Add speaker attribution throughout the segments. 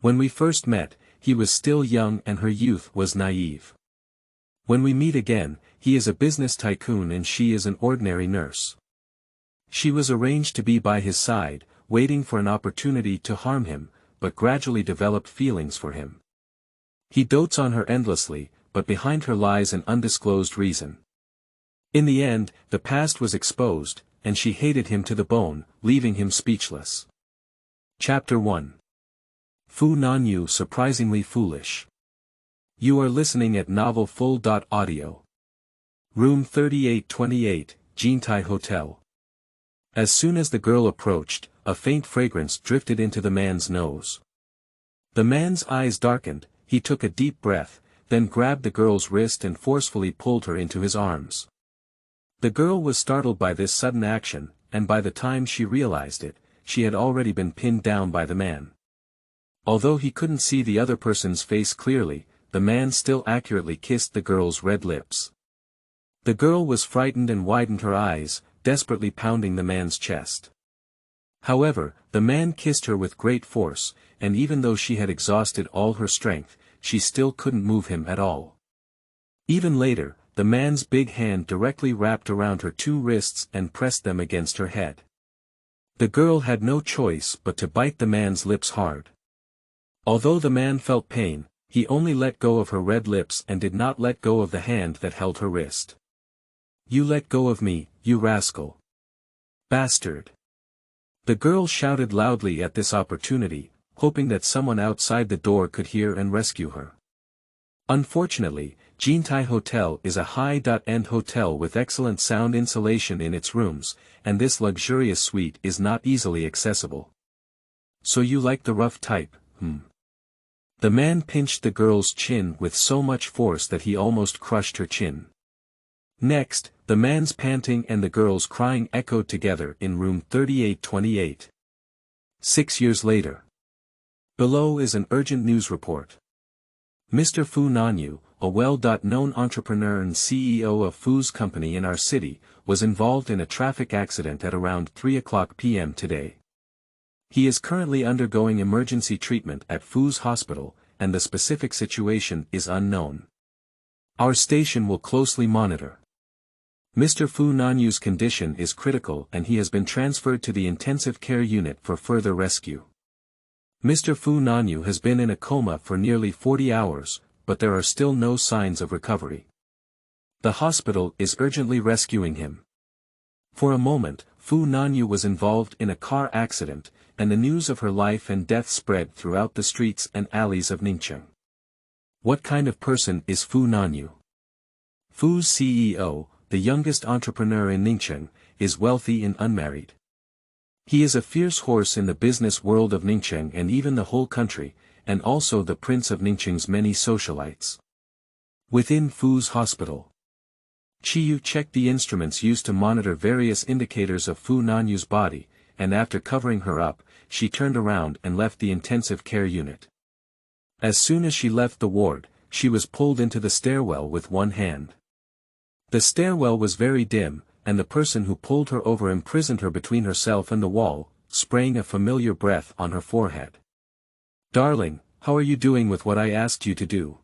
Speaker 1: When we first met, he was still young and her youth was naive. When we meet again, he is a business tycoon and she is an ordinary nurse. She was arranged to be by his side, waiting for an opportunity to harm him, but gradually developed feelings for him. He dotes on her endlessly, but behind her lies an undisclosed reason. In the end, the past was exposed, and she hated him to the bone, leaving him speechless. Chapter 1. Fu Nanyu surprisingly foolish. You are listening at novelfull.audio. Room 3828, Jintai Hotel. As soon as the girl approached, a faint fragrance drifted into the man's nose. The man's eyes darkened, he took a deep breath, then grabbed the girl's wrist and forcefully pulled her into his arms. The girl was startled by this sudden action, and by the time she realized it, she had already been pinned down by the man. Although he couldn't see the other person's face clearly, the man still accurately kissed the girl's red lips. The girl was frightened and widened her eyes, desperately pounding the man's chest. However, the man kissed her with great force, and even though she had exhausted all her strength, she still couldn't move him at all. Even later, the man's big hand directly wrapped around her two wrists and pressed them against her head. The girl had no choice but to bite the man's lips hard. Although the man felt pain, he only let go of her red lips and did not let go of the hand that held her wrist. You let go of me, you rascal. Bastard. The girl shouted loudly at this opportunity, hoping that someone outside the door could hear and rescue her. Unfortunately, Jintai Hotel is a high-end hotel with excellent sound insulation in its rooms, and this luxurious suite is not easily accessible. So you like the rough type, The man pinched the girl's chin with so much force that he almost crushed her chin. Next, the man's panting and the girl's crying echoed together in room 3828. 6 years later. Below is an urgent news report. Mr. Fu Nanyu, a well-known entrepreneur and CEO of Fu's company in our city, was involved in a traffic accident at around 3:00 p.m. today. He is currently undergoing emergency treatment at Fu's hospital, and the specific situation is unknown. Our station will closely monitor. Mr. Fu Nanyu's condition is critical and he has been transferred to the intensive care unit for further rescue. Mr. Fu Nanyu has been in a coma for nearly 40 hours, but there are still no signs of recovery. The hospital is urgently rescuing him. For a moment, Fu Nanyu was involved in a car accident, and the news of her life and death spread throughout the streets and alleys of Ningcheng. What kind of person is Fu Nanyu? Fu's CEO, the youngest entrepreneur in Ningcheng, is wealthy and unmarried. He is a fierce horse in the business world of Ningcheng and even the whole country, and also the prince of Ningcheng's many socialites. Within Fu's hospital, Chiyu checked the instruments used to monitor various indicators of Fu Nanyu's body, and after covering her up, she turned around and left the intensive care unit. As soon as she left the ward, she was pulled into the stairwell with one hand. The stairwell was very dim, and the person who pulled her over imprisoned her between herself and the wall, spraying a familiar breath on her forehead. Darling, how are you doing with what I asked you to do?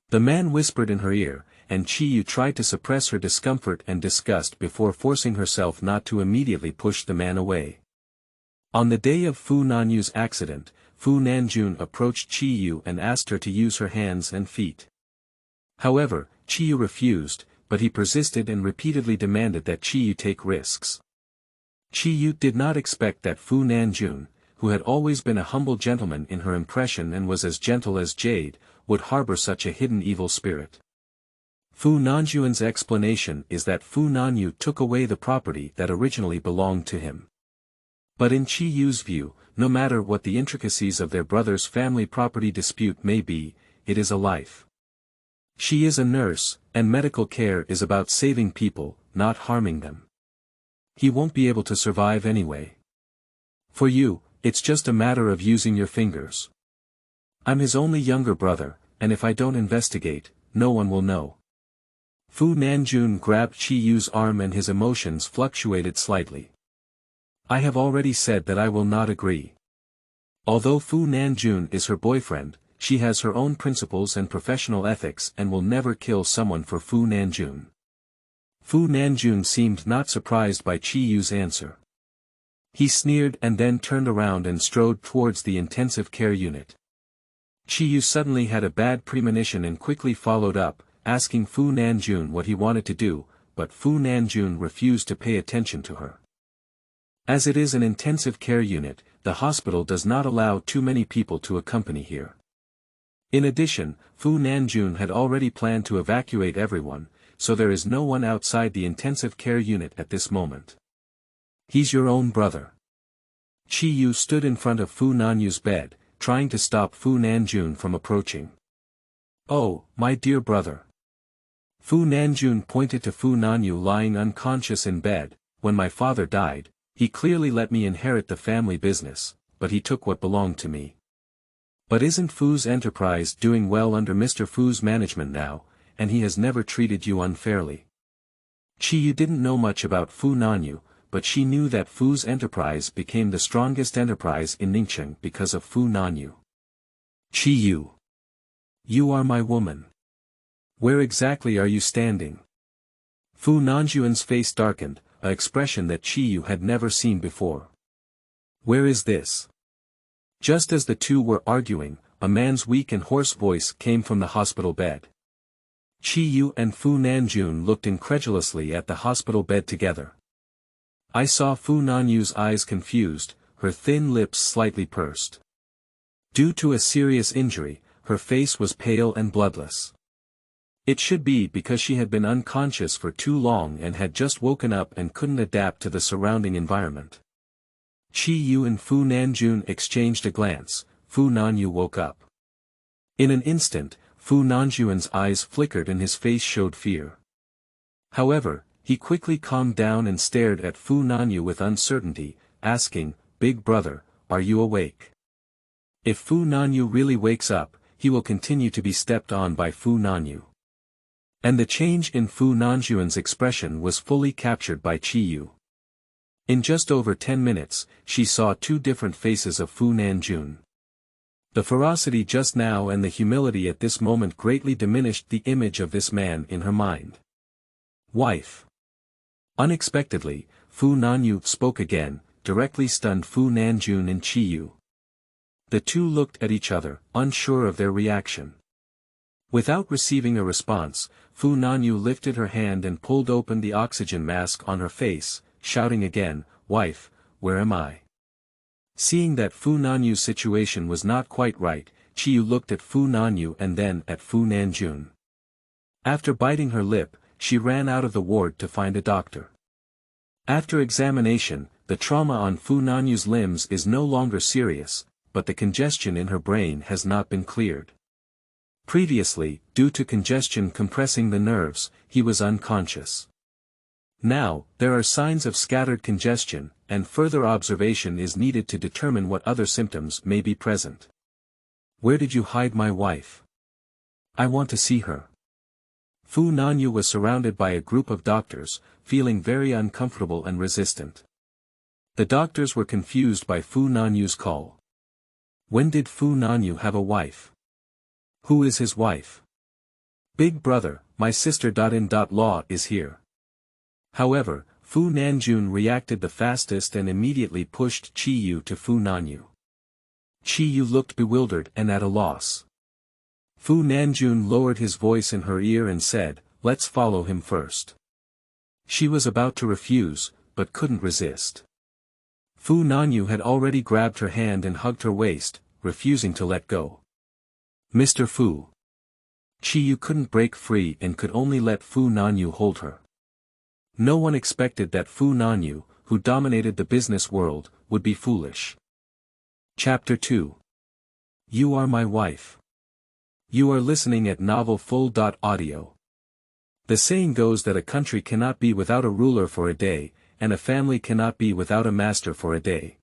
Speaker 1: The man whispered in her ear, and Chiyu tried to suppress her discomfort and disgust before forcing herself not to immediately push the man away. On the day of Fu Nanyu's accident, Fu Nanjun approached Chiyu and asked her to use her hands and feet. However, Chiyu refused, but he persisted and repeatedly demanded that Chiyu take risks. Chiyu did not expect that Fu Nanjun, who had always been a humble gentleman in her impression and was as gentle as jade, would harbor such a hidden evil spirit. Fu Nanjun's explanation is that Fu Nanyu took away the property that originally belonged to him. But in Chiyu's view, no matter what the intricacies of their brother's family property dispute may be, it is a life. She is a nurse, and medical care is about saving people, not harming them. He won't be able to survive anyway. For you, it's just a matter of using your fingers. I'm his only younger brother, and if I don't investigate, no one will know. Fu Nanjun grabbed Chiyu's arm and his emotions fluctuated slightly. I have already said that I will not agree. Although Fu Nanjun is her boyfriend, she has her own principles and professional ethics and will never kill someone for Fu Nanjun. Fu Nanjun seemed not surprised by Chi Yu's answer. He sneered and then turned around and strode towards the intensive care unit. Chi Yu suddenly had a bad premonition and quickly followed up, asking Fu Nanjun what he wanted to do, but Fu Nanjun refused to pay attention to her. As it is an intensive care unit, the hospital does not allow too many people to accompany here. In addition, Fu Nanjun had already planned to evacuate everyone, so there is no one outside the intensive care unit at this moment. He's your own brother. Chi Yu stood in front of Fu Nanyu's bed, trying to stop Fu Nanjun from approaching. Oh, my dear brother. Fu Nanjun pointed to Fu Nanyu lying unconscious in bed. When my father died, he clearly let me inherit the family business, but he took what belonged to me. But isn't Fu's enterprise doing well under Mr. Fu's management now, and he has never treated you unfairly? Chi Yu didn't know much about Fu Nanyu, but she knew that Fu's enterprise became the strongest enterprise in Ningcheng because of Fu Nanyu. Chi Yu. You are my woman. Where exactly are you standing? Fu Nanjuan's face darkened, an expression that Chi Yu had never seen before. Where is this? Just as the two were arguing, a man's weak and hoarse voice came from the hospital bed. Chi Yu and Fu Nanjun looked incredulously at the hospital bed together. I saw Fu Nanyu's eyes confused, her thin lips slightly pursed. Due to a serious injury, her face was pale and bloodless. It should be because she had been unconscious for too long and had just woken up and couldn't adapt to the surrounding environment. Chi Yu and Fu Nanjun exchanged a glance. Fu Nanyu woke up. In an instant, Fu Nanjuan's eyes flickered and his face showed fear. However, he quickly calmed down and stared at Fu Nanyu with uncertainty, asking, Big brother, are you awake? If Fu Nanyu really wakes up, he will continue to be stepped on by Fu Nanyu. And the change in Fu Nanjuan's expression was fully captured by Chi Yu. In just over 10 minutes, she saw two different faces of Fu Nanjun. The ferocity just now and the humility at this moment greatly diminished the image of this man in her mind. Wife. Unexpectedly, Fu Nanyu spoke again, directly stunned Fu Nanjun and Chi Yu. The two looked at each other, unsure of their reaction. Without receiving a response, Fu Nanyu lifted her hand and pulled open the oxygen mask on her face, shouting again, Wife, where am I? Seeing that Fu Nanyu's situation was not quite right, Chi Yu looked at Fu Nanyu and then at Fu Nanjun. After biting her lip, she ran out of the ward to find a doctor. After examination, the trauma on Fu Nanyu's limbs is no longer serious, but the congestion in her brain has not been cleared. Previously, due to congestion compressing the nerves, he was unconscious. Now, there are signs of scattered congestion, and further observation is needed to determine what other symptoms may be present. Where did you hide my wife? I want to see her. Fu Nanyu was surrounded by a group of doctors, feeling very uncomfortable and resistant. The doctors were confused by Fu Nanyu's call. When did Fu Nanyu have a wife? Who is his wife? Big brother, my sister.in.law is here. However, Fu Nanjun reacted the fastest and immediately pushed Chi Yu to Fu Nanyu. Chi Yu looked bewildered and at a loss. Fu Nanjun lowered his voice in her ear and said, Let's follow him first. She was about to refuse, but couldn't resist. Fu Nanyu had already grabbed her hand and hugged her waist, refusing to let go. Mr. Fu. Chi Yu couldn't break free and could only let Fu Nanyu hold her. No one expected that Fu Nanyu, who dominated the business world, would be foolish. Chapter 2. You are my wife. You are listening at novelfull.audio. The saying goes that a country cannot be without a ruler for a day, and a family cannot be without a master for a day.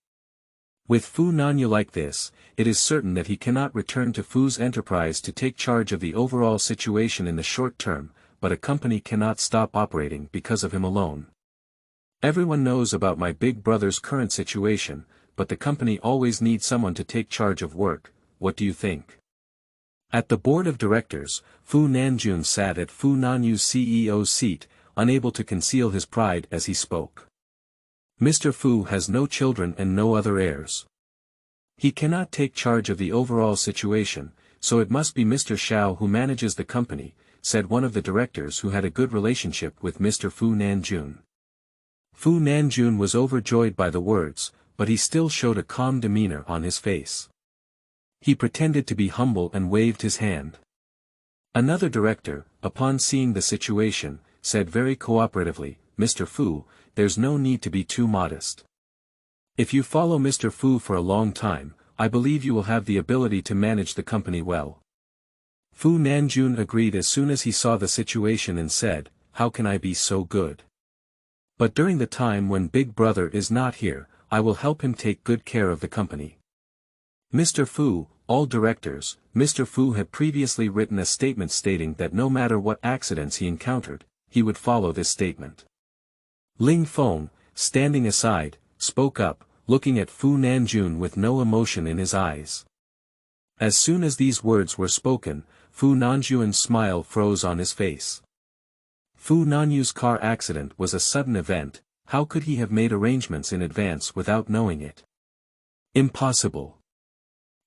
Speaker 1: With Fu Nanyu like this, it is certain that he cannot return to Fu's enterprise to take charge of the overall situation in the short term, but a company cannot stop operating because of him alone. Everyone knows about my big brother's current situation, but the company always needs someone to take charge of work. What do you think? At the board of directors, Fu Nanjun sat at Fu Nanyu's CEO's seat, unable to conceal his pride as he spoke. Mr. Fu has no children and no other heirs. He cannot take charge of the overall situation, so it must be Mr. Xiao who manages the company, said one of the directors who had a good relationship with Mr. Fu Nanjun. Fu Nanjun was overjoyed by the words, but he still showed a calm demeanor on his face. He pretended to be humble and waved his hand. Another director, upon seeing the situation, said very cooperatively, Mr. Fu, there's no need to be too modest. If you follow Mr. Fu for a long time, I believe you will have the ability to manage the company well. Fu Nanjun agreed as soon as he saw the situation and said, how can I be so good? But during the time when Big Brother is not here, I will help him take good care of the company. Mr. Fu, all directors, Mr. Fu had previously written a statement stating that no matter what accidents he encountered, he would follow this statement. Ling Feng, standing aside, spoke up, looking at Fu Nanjun with no emotion in his eyes. As soon as these words were spoken, Fu Nanjun's smile froze on his face. Fu Nanyu's car accident was a sudden event. How could he have made arrangements in advance without knowing it? Impossible.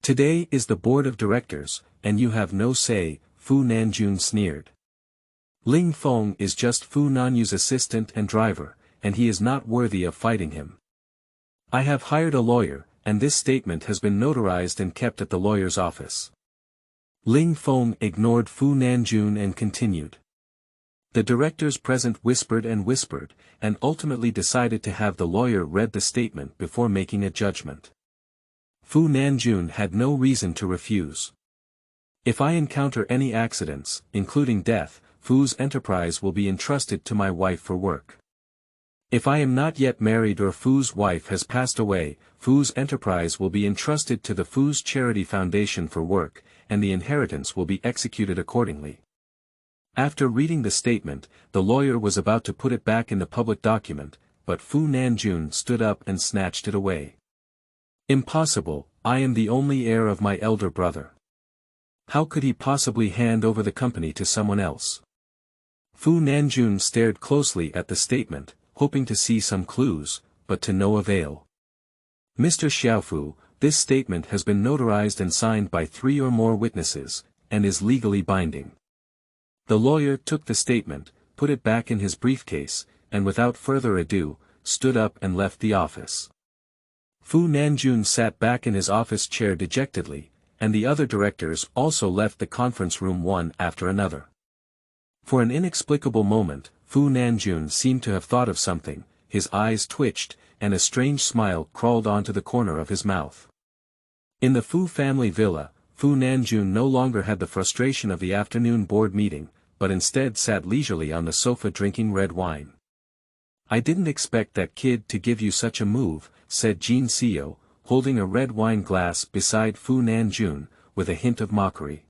Speaker 1: Today is the board of directors, and you have no say, Fu Nanjun sneered. Ling Feng is just Fu Nanyu's assistant and driver, and he is not worthy of fighting him. I have hired a lawyer, and this statement has been notarized and kept at the lawyer's office. Ling Feng ignored Fu Nanjun and continued. The directors present whispered and ultimately decided to have the lawyer read the statement before making a judgment. Fu Nanjun had no reason to refuse. If I encounter any accidents, including death, Fu's enterprise will be entrusted to my wife for work. If I am not yet married or Fu's wife has passed away, Fu's enterprise will be entrusted to the Fu's Charity Foundation for work, and the inheritance will be executed accordingly. After reading the statement, the lawyer was about to put it back in the public document, but Fu Nanjun stood up and snatched it away. Impossible, I am the only heir of my elder brother. How could he possibly hand over the company to someone else? Fu Nanjun stared closely at the statement, hoping to see some clues, but to no avail. Mr. Xiaofu, this statement has been notarized and signed by 3 or more witnesses, and is legally binding. The lawyer took the statement, put it back in his briefcase, and without further ado, stood up and left the office. Fu Nanjun sat back in his office chair dejectedly, and the other directors also left the conference room one after another. For an inexplicable moment, Fu Nanjun seemed to have thought of something, his eyes twitched, and a strange smile crawled onto the corner of his mouth. In the Fu family villa, Fu Nanjun no longer had the frustration of the afternoon board meeting, but instead sat leisurely on the sofa drinking red wine. I didn't expect that kid to give you such a move, said Jin Seo, holding a red wine glass beside Fu Nanjun, with a hint of mockery.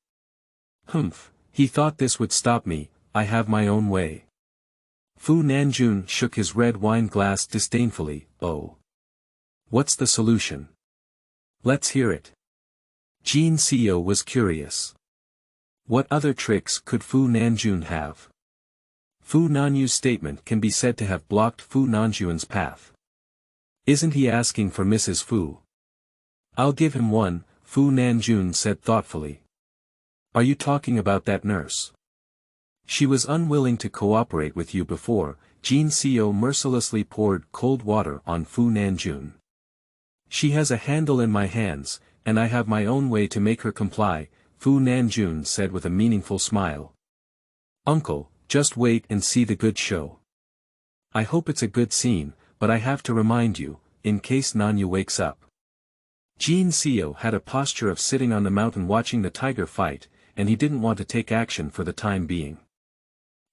Speaker 1: Humph, he thought this would stop me, I have my own way. Fu Nanjun shook his red wine glass disdainfully, oh. What's the solution? Let's hear it. Jin Seo was curious. What other tricks could Fu Nanjun have? Fu Nanyu's statement can be said to have blocked Fu Nanjun's path. Isn't he asking for Mrs. Fu? I'll give him one, Fu Nanjun said thoughtfully. Are you talking about that nurse? She was unwilling to cooperate with you before. Jin Seo mercilessly poured cold water on Fu Nanjun. She has a handle in my hands, and I have my own way to make her comply, Fu Nanjun said with a meaningful smile. Uncle, just wait and see the good show. I hope it's a good scene, but I have to remind you, in case Nanyu wakes up. Jin Seo had a posture of sitting on the mountain watching the tiger fight, and he didn't want to take action for the time being.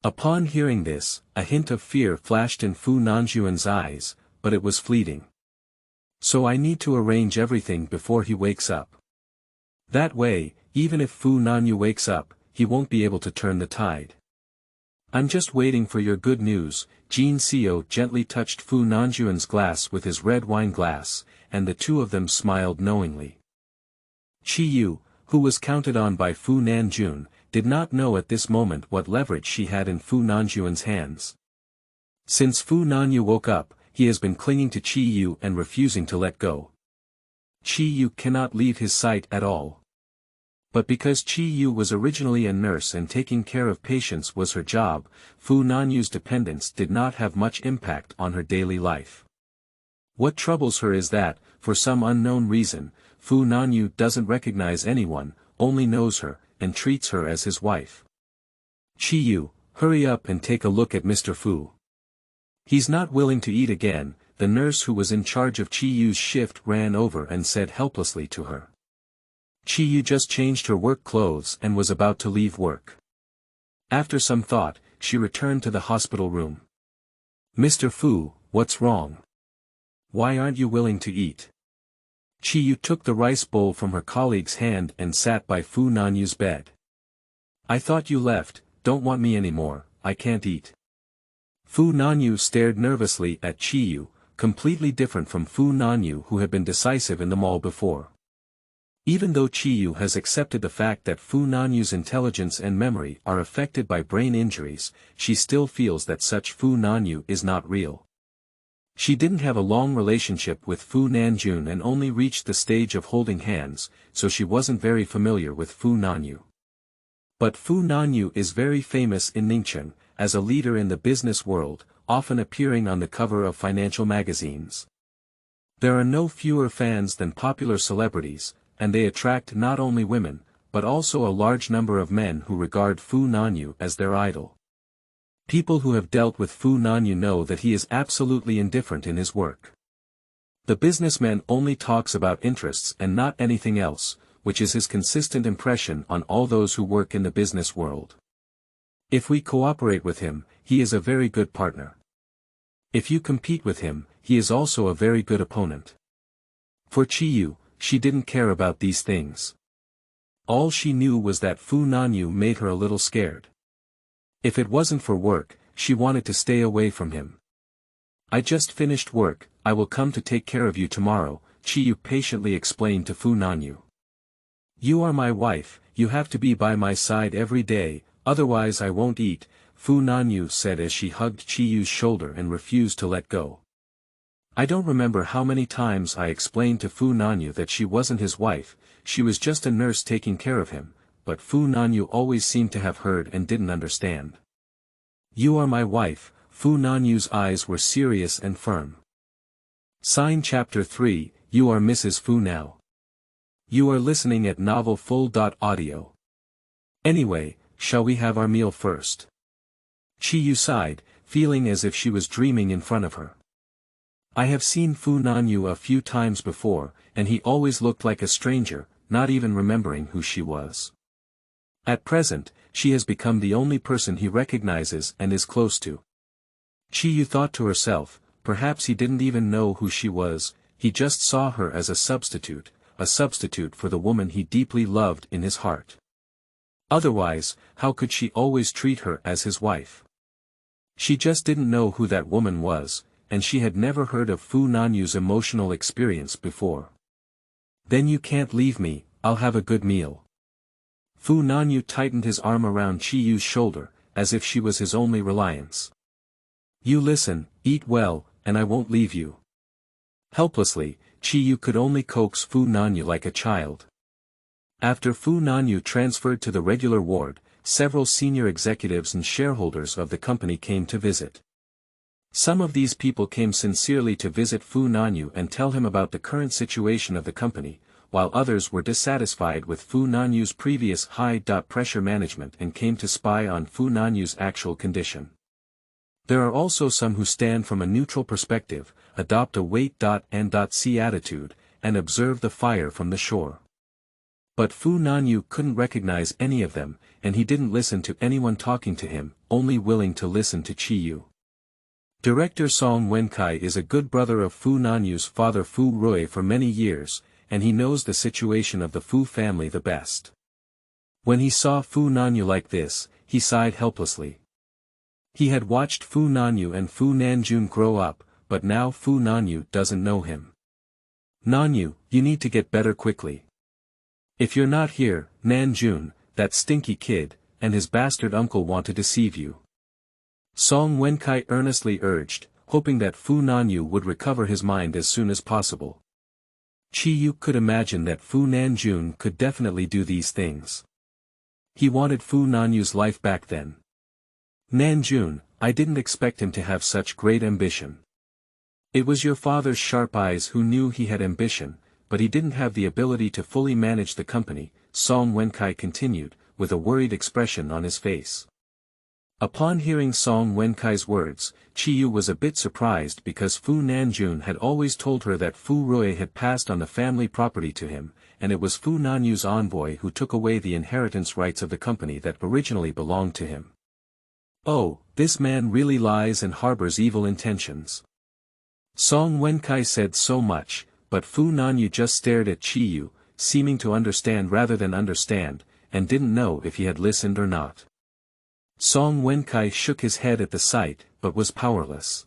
Speaker 1: Upon hearing this, a hint of fear flashed in Fu Nanjun's eyes, but it was fleeting. So I need to arrange everything before he wakes up. That way, even if Fu Nanyu wakes up, he won't be able to turn the tide. I'm just waiting for your good news. Jin Seo gently touched Fu Nanjun's glass with his red wine glass, and the two of them smiled knowingly. Chi-yu, who was counted on by Fu Nanjun, did not know at this moment what leverage she had in Fu Nanjuan's hands. Since Fu Nanyu woke up, he has been clinging to Chi-yu and refusing to let go. Chi-yu cannot leave his sight at all. But because Chi-yu was originally a nurse and taking care of patients was her job, Fu Nanyu's dependence did not have much impact on her daily life. What troubles her is that, for some unknown reason, Fu Nanyu doesn't recognize anyone, only knows her, and treats her as his wife. Chi-yu, hurry up and take a look at Mr. Fu. He's not willing to eat again. The nurse who was in charge of Chi-yu's shift ran over and said helplessly to her. Chi-yu just changed her work clothes and was about to leave work. After some thought, she returned to the hospital room. Mr. Fu, what's wrong? Why aren't you willing to eat? Chi-yu took the rice bowl from her colleague's hand and sat by Fu Nanyu's bed. I thought you left, don't want me anymore, I can't eat. Fu Nanyu stared nervously at Chi-yu, completely different from Fu Nanyu who had been decisive in the mall before. Even though Chi-yu has accepted the fact that Fu Nanyu's intelligence and memory are affected by brain injuries, she still feels that such Fu Nanyu is not real. She didn't have a long relationship with Fu Nanjun and only reached the stage of holding hands, so she wasn't very familiar with Fu Nanyu. But Fu Nanyu is very famous in Ningchen, as a leader in the business world, often appearing on the cover of financial magazines. There are no fewer fans than popular celebrities, and they attract not only women, but also a large number of men who regard Fu Nanyu as their idol. People who have dealt with Fu Nanyu know that he is absolutely indifferent in his work. The businessman only talks about interests and not anything else, which is his consistent impression on all those who work in the business world. If we cooperate with him, he is a very good partner. If you compete with him, he is also a very good opponent. For Chi-yu, she didn't care about these things. All she knew was that Fu Nanyu made her a little scared. If it wasn't for work, she wanted to stay away from him. I just finished work, I will come to take care of you tomorrow, Chi-yu patiently explained to Fu Nanyu. You are my wife, you have to be by my side every day, otherwise I won't eat, Fu Nanyu said as she hugged Chi-yu's shoulder and refused to let go. I don't remember how many times I explained to Fu Nanyu that she wasn't his wife, she was just a nurse taking care of him, but Fu Nanyu always seemed to have heard and didn't understand. You are my wife, Fu Nanyu's eyes were serious and firm. Sign Chapter 3, You are Mrs. Fu now. You are listening at novelfull.audio. Anyway, shall we have our meal first? Chi-yu sighed, feeling as if she was dreaming in front of her. I have seen Fu Nanyu a few times before, and he always looked like a stranger, not even remembering who she was. At present, she has become the only person he recognizes and is close to. Chi-yu thought to herself, perhaps he didn't even know who she was, he just saw her as a substitute for the woman he deeply loved in his heart. Otherwise, how could she always treat her as his wife? She just didn't know who that woman was, and she had never heard of Fu Nanyu's emotional experience before. Then you can't leave me, I'll have a good meal. Fu Nanyu tightened his arm around Chi-yu's shoulder, as if she was his only reliance. You listen, eat well, and I won't leave you. Helplessly, Chi-yu could only coax Fu Nanyu like a child. After Fu Nanyu transferred to the regular ward, several senior executives and shareholders of the company came to visit. Some of these people came sincerely to visit Fu Nanyu and tell him about the current situation of the company, while others were dissatisfied with Fu Nanyu's previous high-pressure management and came to spy on Fu Nanyu's actual condition. There are also some who stand from a neutral perspective, adopt a wait-and-see attitude, and observe the fire from the shore. But Fu Nanyu couldn't recognize any of them, and he didn't listen to anyone talking to him, only willing to listen to Chi-yu. Director Song Wenkai is a good brother of Fu Nanyu's father Fu Rui for many years, and he knows the situation of the Fu family the best. When he saw Fu Nanyu like this, he sighed helplessly. He had watched Fu Nanyu and Fu Nanjun grow up, but now Fu Nanyu doesn't know him. Nanyu, you need to get better quickly. If you're not here, Nanjun, that stinky kid, and his bastard uncle want to deceive you. Song Wenkai earnestly urged, hoping that Fu Nanyu would recover his mind as soon as possible. Chi Yu could imagine that Fu Nanjun could definitely do these things. He wanted Fu Nanyu's life back then. Nanjun, I didn't expect him to have such great ambition. It was your father's sharp eyes who knew he had ambition, but he didn't have the ability to fully manage the company, Song Wenkai continued, with a worried expression on his face. Upon hearing Song Wenkai's words, Chi Yu was a bit surprised because Fu Nanjun had always told her that Fu Rui had passed on the family property to him, and it was Fu Nanyu's envoy who took away the inheritance rights of the company that originally belonged to him. Oh, this man really lies and harbors evil intentions. Song Wenkai said so much, but Fu Nanyu just stared at Chi Yu, seeming to understand rather than understand, and didn't know if he had listened or not. Song Wenkai shook his head at the sight, but was powerless.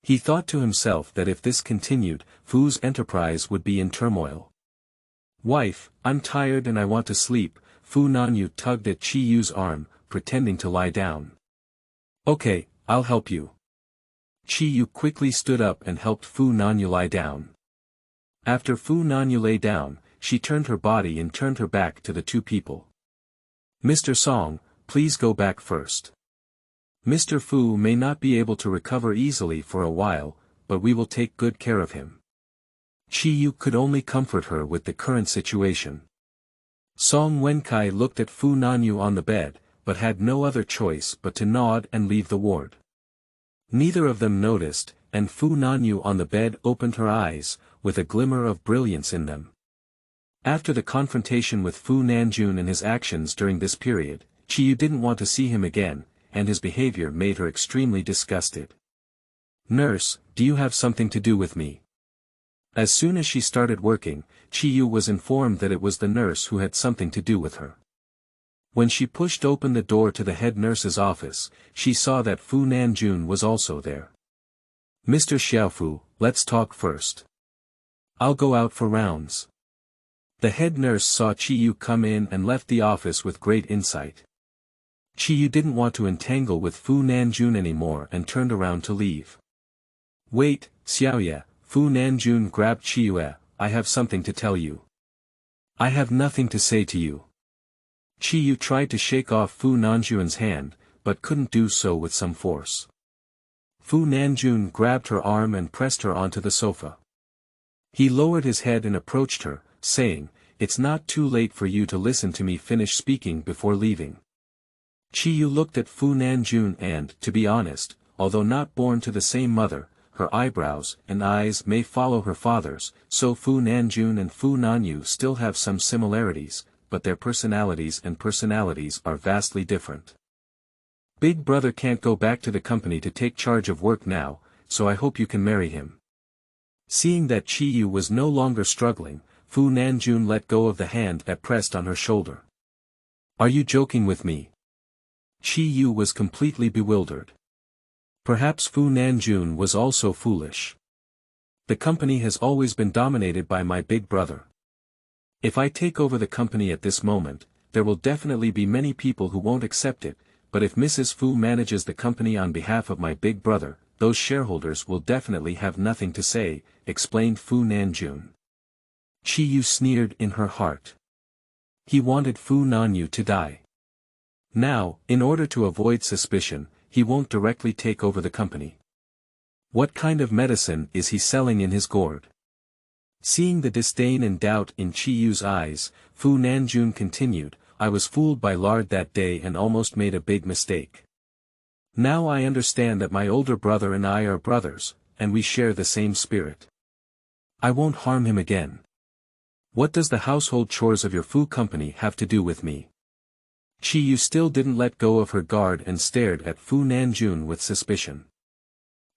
Speaker 1: He thought to himself that if this continued, Fu's enterprise would be in turmoil. Wife, I'm tired and I want to sleep, Fu Nanyu tugged at Chi Yu's arm, pretending to lie down. Okay, I'll help you. Chi Yu quickly stood up and helped Fu Nanyu lie down. After Fu Nanyu lay down, she turned her body and turned her back to the two people. Mr. Song, please go back first. Mr. Fu may not be able to recover easily for a while, but we will take good care of him. Chi Yu could only comfort her with the current situation. Song Wenkai looked at Fu Nanyu on the bed, but had no other choice but to nod and leave the ward. Neither of them noticed, and Fu Nanyu on the bed opened her eyes, with a glimmer of brilliance in them. After the confrontation with Fu Nanjun and his actions during this period, Chi Yu didn't want to see him again, and his behavior made her extremely disgusted. Nurse, do you have something to do with me? As soon as she started working, Chi Yu was informed that it was the nurse who had something to do with her. When she pushed open the door to the head nurse's office, she saw that Fu Nanjun was also there. Mr. Xiaofu, let's talk first. I'll go out for rounds. The head nurse saw Chi Yu come in and left the office with great insight. Chi Yu didn't want to entangle with Fu Nanjun anymore and turned around to leave. Wait, Xiaoye, Fu Nanjun grabbed Chi Yu. I have something to tell you. I have nothing to say to you. Chi Yu tried to shake off Fu Nanjun's hand, but couldn't do so with some force. Fu Nanjun grabbed her arm and pressed her onto the sofa. He lowered his head and approached her, saying, "It's not too late for you to listen to me finish speaking before leaving." Chi Yu looked at Fu Nanjun and, to be honest, although not born to the same mother, her eyebrows and eyes may follow her father's, so Fu Nanjun and Fu Nanyu still have some similarities, but their personalities are vastly different. Big brother can't go back to the company to take charge of work now, so I hope you can marry him. Seeing that Chi Yu was no longer struggling, Fu Nanjun let go of the hand that pressed on her shoulder. Are you joking with me? Chi Yu was completely bewildered. Perhaps Fu Nanjun was also foolish. The company has always been dominated by my big brother. If I take over the company at this moment, there will definitely be many people who won't accept it, but if Mrs. Fu manages the company on behalf of my big brother, those shareholders will definitely have nothing to say, explained Fu Nanjun. Chi Yu sneered in her heart. He wanted Fu Nanyu to die. Now, in order to avoid suspicion, he won't directly take over the company. What kind of medicine is he selling in his gourd? Seeing the disdain and doubt in Chi Yu's eyes, Fu Nanjun continued, I was fooled by lard that day and almost made a big mistake. Now I understand that my older brother and I are brothers, and we share the same spirit. I won't harm him again. What does the household chores of your Fu company have to do with me? Chi Yu still didn't let go of her guard and stared at Fu Nanjun with suspicion.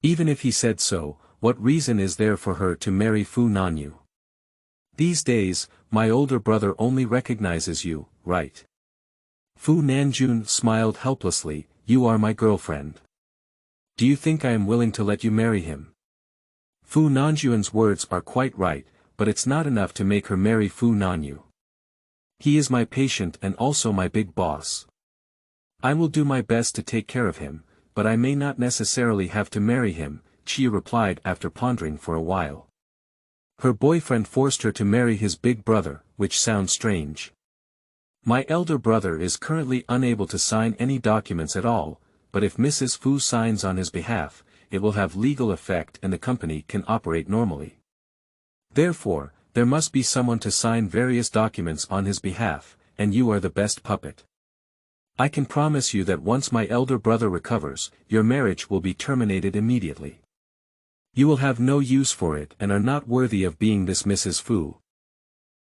Speaker 1: Even if he said so, what reason is there for her to marry Fu Nanyu? These days, my older brother only recognizes you, right? Fu Nanjun smiled helplessly, you are my girlfriend. Do you think I am willing to let you marry him? Fu Nanjun's words are quite right, but it's not enough to make her marry Fu Nanyu. He is my patient and also my big boss. I will do my best to take care of him, but I may not necessarily have to marry him, Chiyu replied after pondering for a while. Her boyfriend forced her to marry his big brother, which sounds strange. My elder brother is currently unable to sign any documents at all, but if Mrs. Fu signs on his behalf, it will have legal effect and the company can operate normally. Therefore, there must be someone to sign various documents on his behalf, and you are the best puppet. I can promise you that once my elder brother recovers, your marriage will be terminated immediately. You will have no use for it and are not worthy of being this Mrs. Fu.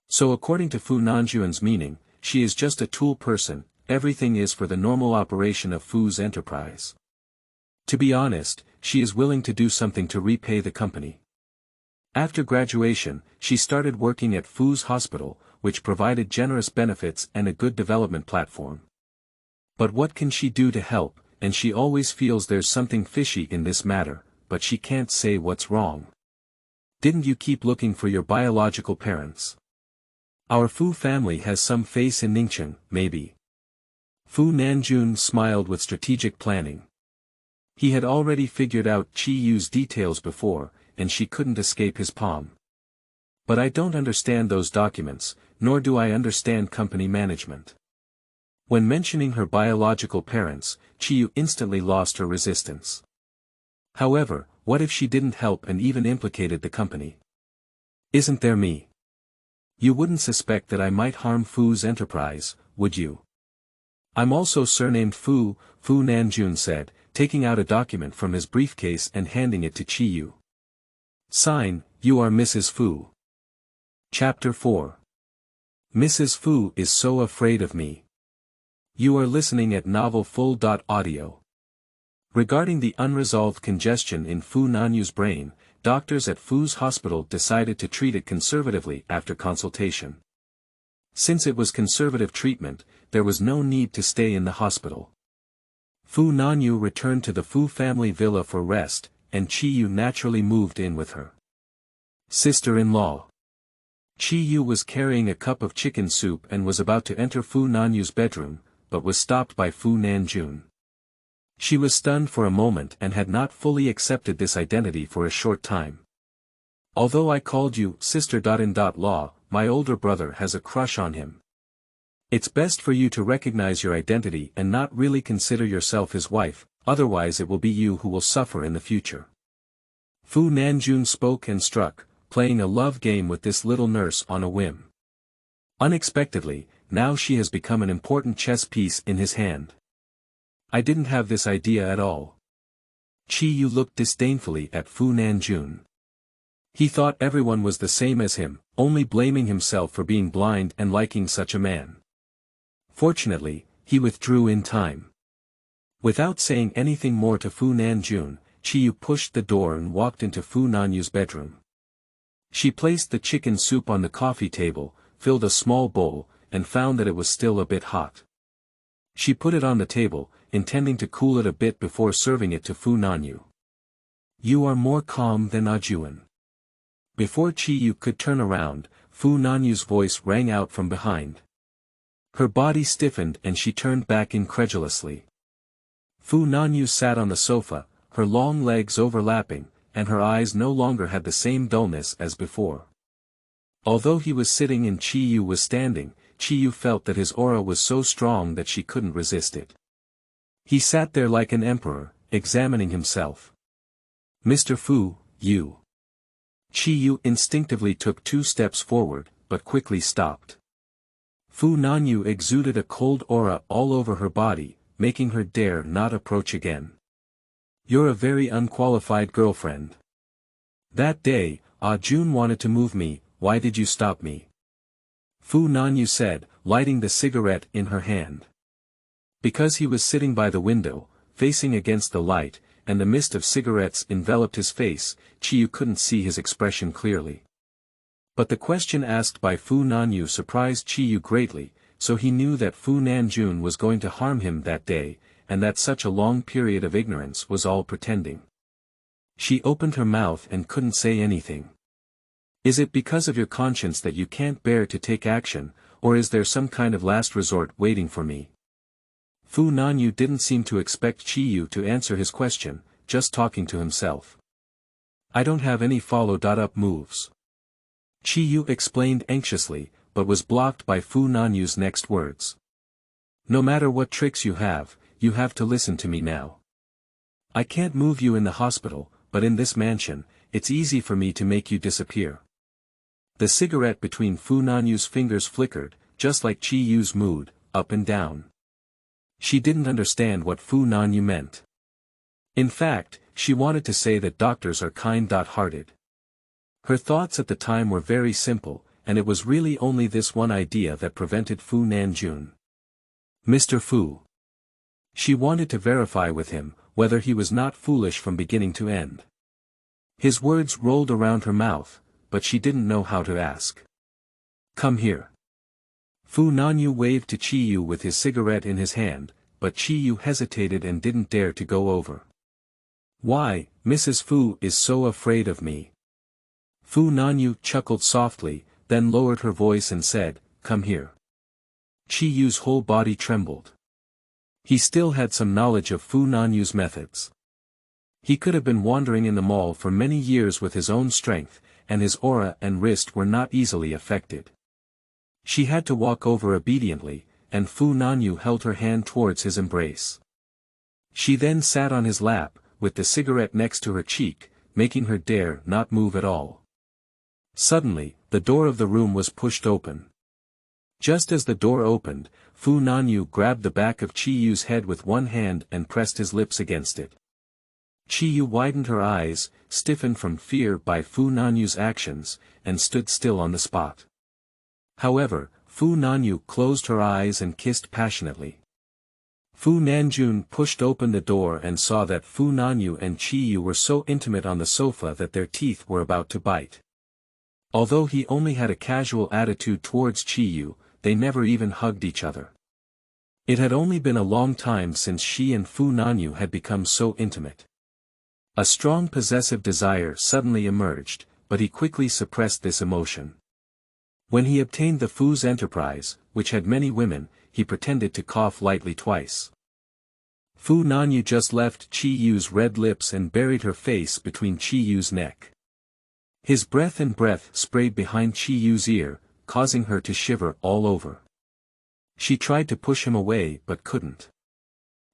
Speaker 1: So according to Fu Nanjuan's meaning, she is just a tool person, everything is for the normal operation of Fu's enterprise. To be honest, she is willing to do something to repay the company. After graduation, she started working at Fu's hospital, which provided generous benefits and a good development platform. But what can she do to help, and she always feels there's something fishy in this matter, but she can't say what's wrong. Didn't you keep looking for your biological parents? Our Fu family has some face in Ningcheng, maybe. Fu Nanjun smiled with strategic planning. He had already figured out Chi Yu's details before, and she couldn't escape his palm. But I don't understand those documents, nor do I understand company management. When mentioning her biological parents, Chi Yu instantly lost her resistance. However, what if she didn't help and even implicated the company? Isn't there me? You wouldn't suspect that I might harm Fu's enterprise, would you? I'm also surnamed Fu, Fu Nanjun said, taking out a document from his briefcase and handing it to Chi Yu. Sign, you are Mrs. Fu. Chapter 4. Mrs. Fu is so afraid of me. You are listening at Novel Full.audio. Regarding the unresolved congestion in Fu Nanyu's brain, doctors at Fu's hospital decided to treat it conservatively after consultation. Since it was conservative treatment, there was no need to stay in the hospital. Fu Nanyu returned to the Fu family villa for rest, and Chi Yu naturally moved in with her. Sister-in-law. Chi Yu was carrying a cup of chicken soup and was about to enter Fu Nanyu's bedroom, but was stopped by Fu Nanjun. She was stunned for a moment and had not fully accepted this identity for a short time. Although I called you sister-in-law, my older brother has a crush on him. It's best for you to recognize your identity and not really consider yourself his wife, otherwise it will be you who will suffer in the future. Fu Nanjun spoke and struck, playing a love game with this little nurse on a whim. Unexpectedly, now she has become an important chess piece in his hand. I didn't have this idea at all. Chi Yu looked disdainfully at Fu Nanjun. He thought everyone was the same as him, only blaming himself for being blind and liking such a man. Fortunately, he withdrew in time. Without saying anything more to Fu Nanjun, Chi Yu pushed the door and walked into Fu Nanyu's bedroom. She placed the chicken soup on the coffee table, filled a small bowl, and found that it was still a bit hot. She put it on the table, intending to cool it a bit before serving it to Fu Nanyu. You are more calm than Ajuan. Before Chi Yu could turn around, Fu Nanyu's voice rang out from behind. Her body stiffened and she turned back incredulously. Fu Nanyu sat on the sofa, her long legs overlapping, and her eyes no longer had the same dullness as before. Although he was sitting and Chi Yu was standing, Chi Yu felt that his aura was so strong that she couldn't resist it. He sat there like an emperor, examining himself. Mr. Fu, you. Chi Yu instinctively took 2 steps forward, but quickly stopped. Fu Nanyu exuded a cold aura all over her body, making her dare not approach again. You're a very unqualified girlfriend. That day, Jun wanted to move me, why did you stop me? Fu Nanyu said, lighting the cigarette in her hand. Because he was sitting by the window, facing against the light, and the mist of cigarettes enveloped his face, Chi Yu couldn't see his expression clearly. But the question asked by Fu Nanyu surprised Chi Yu greatly, so he knew that Fu Nanjun was going to harm him that day, and that such a long period of ignorance was all pretending. She opened her mouth and couldn't say anything. Is it because of your conscience that you can't bear to take action, or is there some kind of last resort waiting for me? Fu Nanyu didn't seem to expect Chiyu to answer his question, just talking to himself. I don't have any follow-up moves. Chiyu explained anxiously, but was blocked by Fu Nanyu's next words. No matter what tricks you have to listen to me now. I can't move you in the hospital, but in this mansion, it's easy for me to make you disappear. The cigarette between Fu Nanyu's fingers flickered, just like Chiyu's mood, up and down. She didn't understand what Fu Nanyu meant. In fact, she wanted to say that doctors are kind-hearted. Her thoughts at the time were very simple, and it was really only this one idea that prevented Fu Nanjun. Mr. Fu. She wanted to verify with him, whether he was not foolish from beginning to end. His words rolled around her mouth, but she didn't know how to ask. Come here. Fu Nanyu waved to Chiyu with his cigarette in his hand, but Chiyu hesitated and didn't dare to go over. Why, Mrs. Fu is so afraid of me. Fu Nanyu chuckled softly, then lowered her voice and said, Come here. Chiyu's whole body trembled. He still had some knowledge of Fu Nanyu's methods. He could have been wandering in the mall for many years with his own strength, and his aura and wrist were not easily affected. She had to walk over obediently, and Fu Nanyu held her hand towards his embrace. She then sat on his lap, with the cigarette next to her cheek, making her dare not move at all. Suddenly, the door of the room was pushed open. Just as the door opened, Fu Nanyu grabbed the back of Chiyu's head with one hand and pressed his lips against it. Chiyu widened her eyes, stiffened from fear by Fu Nanyu's actions, and stood still on the spot. However, Fu Nanyu closed her eyes and kissed passionately. Fu Nanjun pushed open the door and saw that Fu Nanyu and Chiyu were so intimate on the sofa that their teeth were about to bite. Although he only had a casual attitude towards Chiyu, they never even hugged each other. It had only been a long time since she and Fu Nanyu had become so intimate. A strong possessive desire suddenly emerged, but he quickly suppressed this emotion. When he obtained the Fu's enterprise, which had many women, he pretended to cough lightly twice. Fu Nanyu just left Chiyu's red lips and buried her face between Chiyu's neck. His breath sprayed behind Chiyu's ear, causing her to shiver all over. She tried to push him away but couldn't.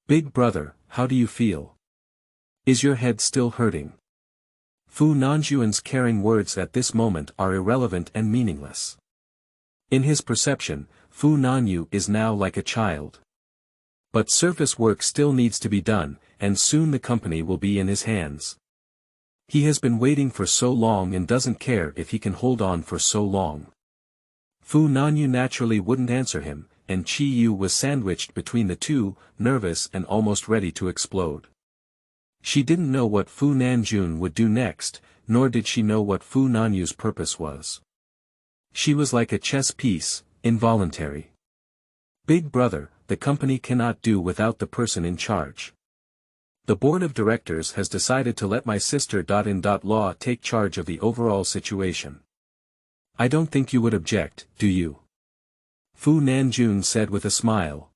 Speaker 1: Big brother, how do you feel? Is your head still hurting? Fu Nanjuan's caring words at this moment are irrelevant and meaningless. In his perception, Fu Nanyu is now like a child. But surface work still needs to be done, and soon the company will be in his hands. He has been waiting for so long and doesn't care if he can hold on for so long. Fu Nanyu naturally wouldn't answer him, and Chiyu was sandwiched between the two, nervous and almost ready to explode. She didn't know what Fu Nanjun would do next, nor did she know what Fu Nanyu's purpose was. She was like a chess piece, involuntary. Big brother, the company cannot do without the person in charge. The board of directors has decided to let my sister-in-law take charge of the overall situation. I don't think you would object, do you? Fu Nanjun said with a smile.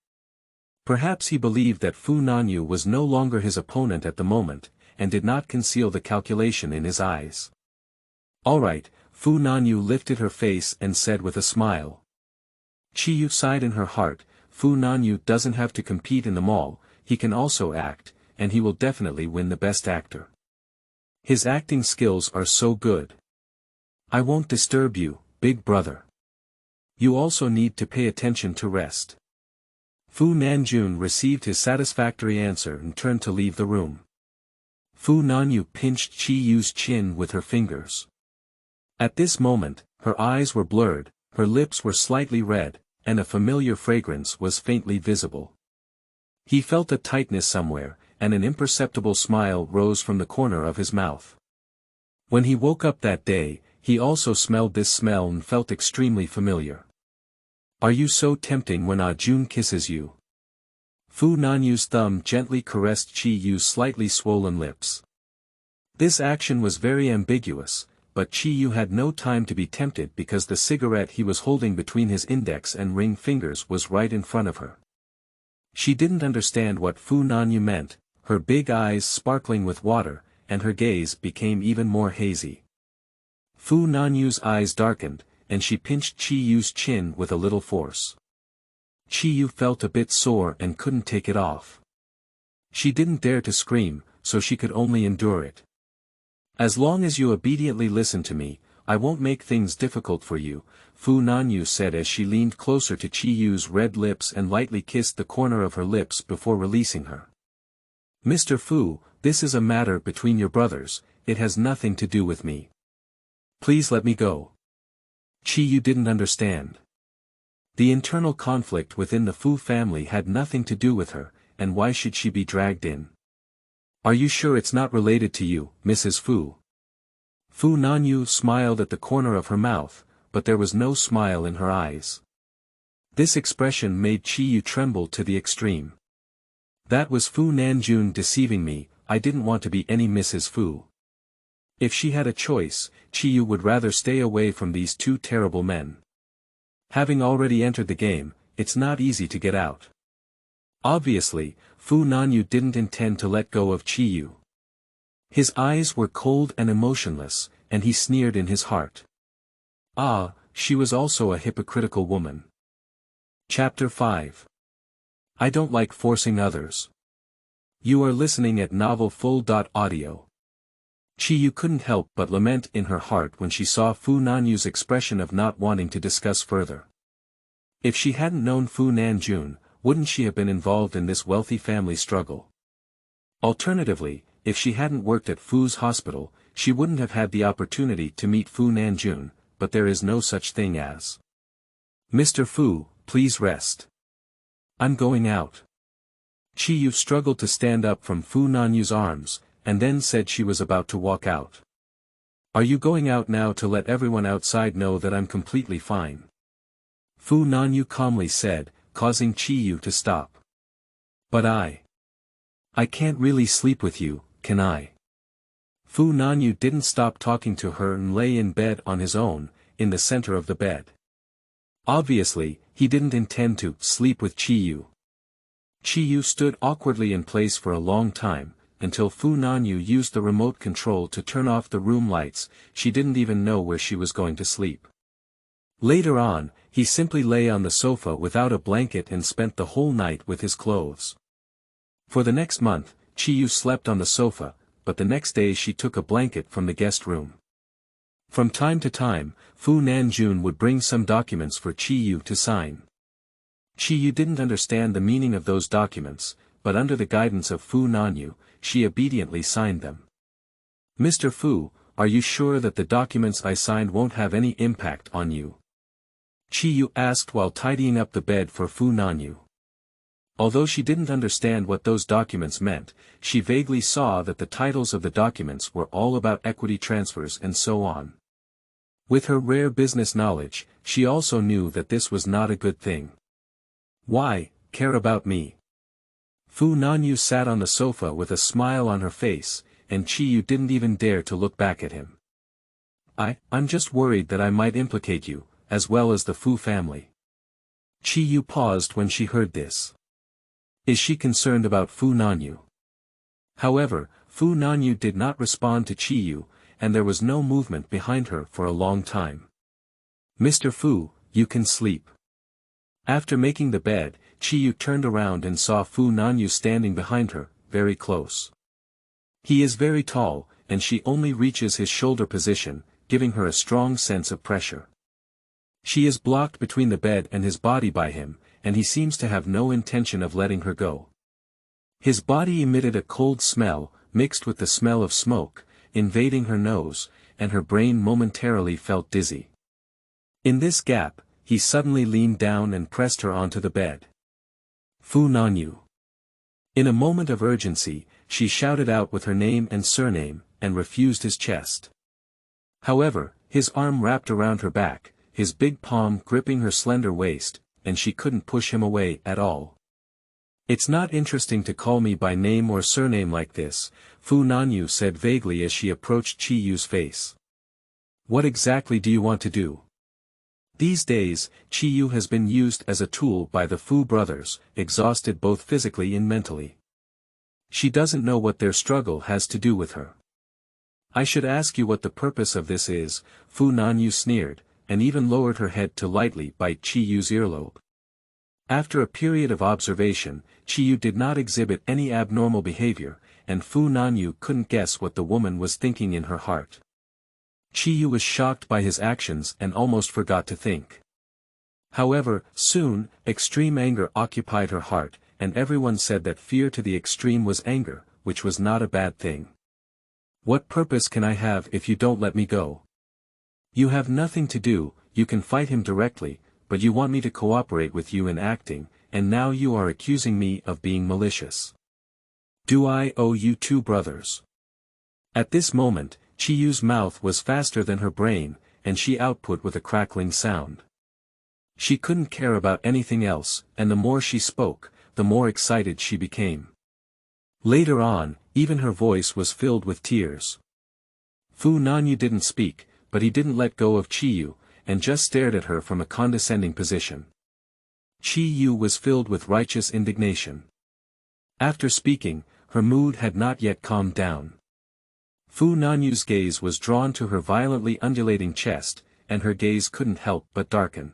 Speaker 1: Perhaps he believed that Fu Nanyu was no longer his opponent at the moment, and did not conceal the calculation in his eyes. All right, Fu Nanyu lifted her face and said with a smile. Chiyu sighed in her heart, Fu Nanyu doesn't have to compete in the mall, he can also act, and he will definitely win the best actor. His acting skills are so good. I won't disturb you, big brother. You also need to pay attention to rest. Fu Nanjun received his satisfactory answer and turned to leave the room. Fu Nanyu pinched Chiyu's chin with her fingers. At this moment, her eyes were blurred, her lips were slightly red, and a familiar fragrance was faintly visible. He felt a tightness somewhere, and an imperceptible smile rose from the corner of his mouth. When he woke up that day, he also smelled this smell and felt extremely familiar. Are you so tempting when Ah-jun kisses you? Fu Nanyu's thumb gently caressed Chi Yu's slightly swollen lips. This action was very ambiguous, but Chi Yu had no time to be tempted because the cigarette he was holding between his index and ring fingers was right in front of her. She didn't understand what Fu Nanyu meant, her big eyes sparkling with water, and her gaze became even more hazy. Fu Nanyu's eyes darkened, and she pinched Chi Yu's chin with a little force. Chi Yu felt a bit sore and couldn't take it off. She didn't dare to scream, so she could only endure it. "As long as you obediently listen to me, I won't make things difficult for you," Fu Nanyu said as she leaned closer to Chi Yu's red lips and lightly kissed the corner of her lips before releasing her. "Mr. Fu, this is a matter between your brothers, it has nothing to do with me. Please let me go." Chi Yu didn't understand. The internal conflict within the Fu family had nothing to do with her, and why should she be dragged in? "Are you sure it's not related to you, Mrs. Fu?" Fu Nanyu smiled at the corner of her mouth, but there was no smile in her eyes. This expression made Chi Yu tremble to the extreme. "That was Fu Nanjun deceiving me, I didn't want to be any Mrs. Fu." If she had a choice, Chi Yu would rather stay away from these two terrible men. Having already entered the game, it's not easy to get out. Obviously, Fu Nanyu didn't intend to let go of Chi Yu. His eyes were cold and emotionless, and he sneered in his heart. Ah, she was also a hypocritical woman. Chapter 5. I don't like forcing others. You are listening at novelfull.audio. Chi Yu couldn't help but lament in her heart when she saw Fu Nanyu's expression of not wanting to discuss further. If she hadn't known Fu Nanjun, wouldn't she have been involved in this wealthy family struggle? Alternatively, if she hadn't worked at Fu's hospital, she wouldn't have had the opportunity to meet Fu Nanjun, but there is no such thing as. "Mr. Fu, please rest. I'm going out." Chi Yu struggled to stand up from Fu Nanyu's arms, and then said she was about to walk out. "Are you going out now to let everyone outside know that I'm completely fine?" Fu Nanyu calmly said, causing Chi Yu to stop. "But I can't really sleep with you, can I?" Fu Nanyu didn't stop talking to her and lay in bed on his own, in the center of the bed. Obviously, he didn't intend to sleep with Chi Yu. Chi Yu stood awkwardly in place for a long time, until Fu Nanyu used the remote control to turn off the room lights. She didn't even know where she was going to sleep. Later on, he simply lay on the sofa without a blanket and spent the whole night with his clothes. For the next month, Chi Yu slept on the sofa, but the next day she took a blanket from the guest room. From time to time, Fu Nanjun would bring some documents for Chi Yu to sign. Chi Yu didn't understand the meaning of those documents, but under the guidance of Fu Nanyu, she obediently signed them. "Mr. Fu, are you sure that the documents I signed won't have any impact on you?" Chi Yu asked while tidying up the bed for Fu Nanyu. Although she didn't understand what those documents meant, she vaguely saw that the titles of the documents were all about equity transfers and so on. With her rare business knowledge, she also knew that this was not a good thing. "Why, care about me?" Fu Nanyu sat on the sofa with a smile on her face, and Chi Yu didn't even dare to look back at him. I'm just worried that I might implicate you, as well as the Fu family." Chi Yu paused when she heard this. Is she concerned about Fu Nanyu? However, Fu Nanyu did not respond to Chi Yu, and there was no movement behind her for a long time. "Mr. Fu, you can sleep." After making the bed, Chi Yu turned around and saw Fu Nanyu standing behind her, very close. He is very tall, and she only reaches his shoulder position, giving her a strong sense of pressure. She is blocked between the bed and his body by him, and he seems to have no intention of letting her go. His body emitted a cold smell, mixed with the smell of smoke, invading her nose, and her brain momentarily felt dizzy. In this gap, he suddenly leaned down and pressed her onto the bed. "Fu Nanyu." In a moment of urgency, she shouted out with her name and surname, and refused his chest. However, his arm wrapped around her back, his big palm gripping her slender waist, and she couldn't push him away at all. "It's not interesting to call me by name or surname like this," Fu Nanyu said vaguely as she approached Chi Yu's face. What exactly do you want to do? These days, Chi-yu has been used as a tool by the Fu brothers, exhausted both physically and mentally. She doesn't know what their struggle has to do with her. I should ask you what the purpose of this is, Fu Nanyu sneered, and even lowered her head to lightly bite Chi-yu's earlobe. After a period of observation, Chi-yu did not exhibit any abnormal behavior, and Fu Nanyu couldn't guess what the woman was thinking in her heart. Chi-yu was shocked by his actions and almost forgot to think. However, soon, extreme anger occupied her heart, and everyone said that fear to the extreme was anger, which was not a bad thing. What purpose can I have if you don't let me go? You have nothing to do, you can fight him directly, but you want me to cooperate with you in acting, and now you are accusing me of being malicious. Do I owe you 2 brothers? At this moment, Chi-yu's mouth was faster than her brain, and she output with a crackling sound. She couldn't care about anything else, and the more she spoke, the more excited she became. Later on, even her voice was filled with tears. Fu Nanyu didn't speak, but he didn't let go of Chi-yu, and just stared at her from a condescending position. Chi-yu was filled with righteous indignation. After speaking, her mood had not yet calmed down. Fu Nanyu's gaze was drawn to her violently undulating chest, and her gaze couldn't help but darken.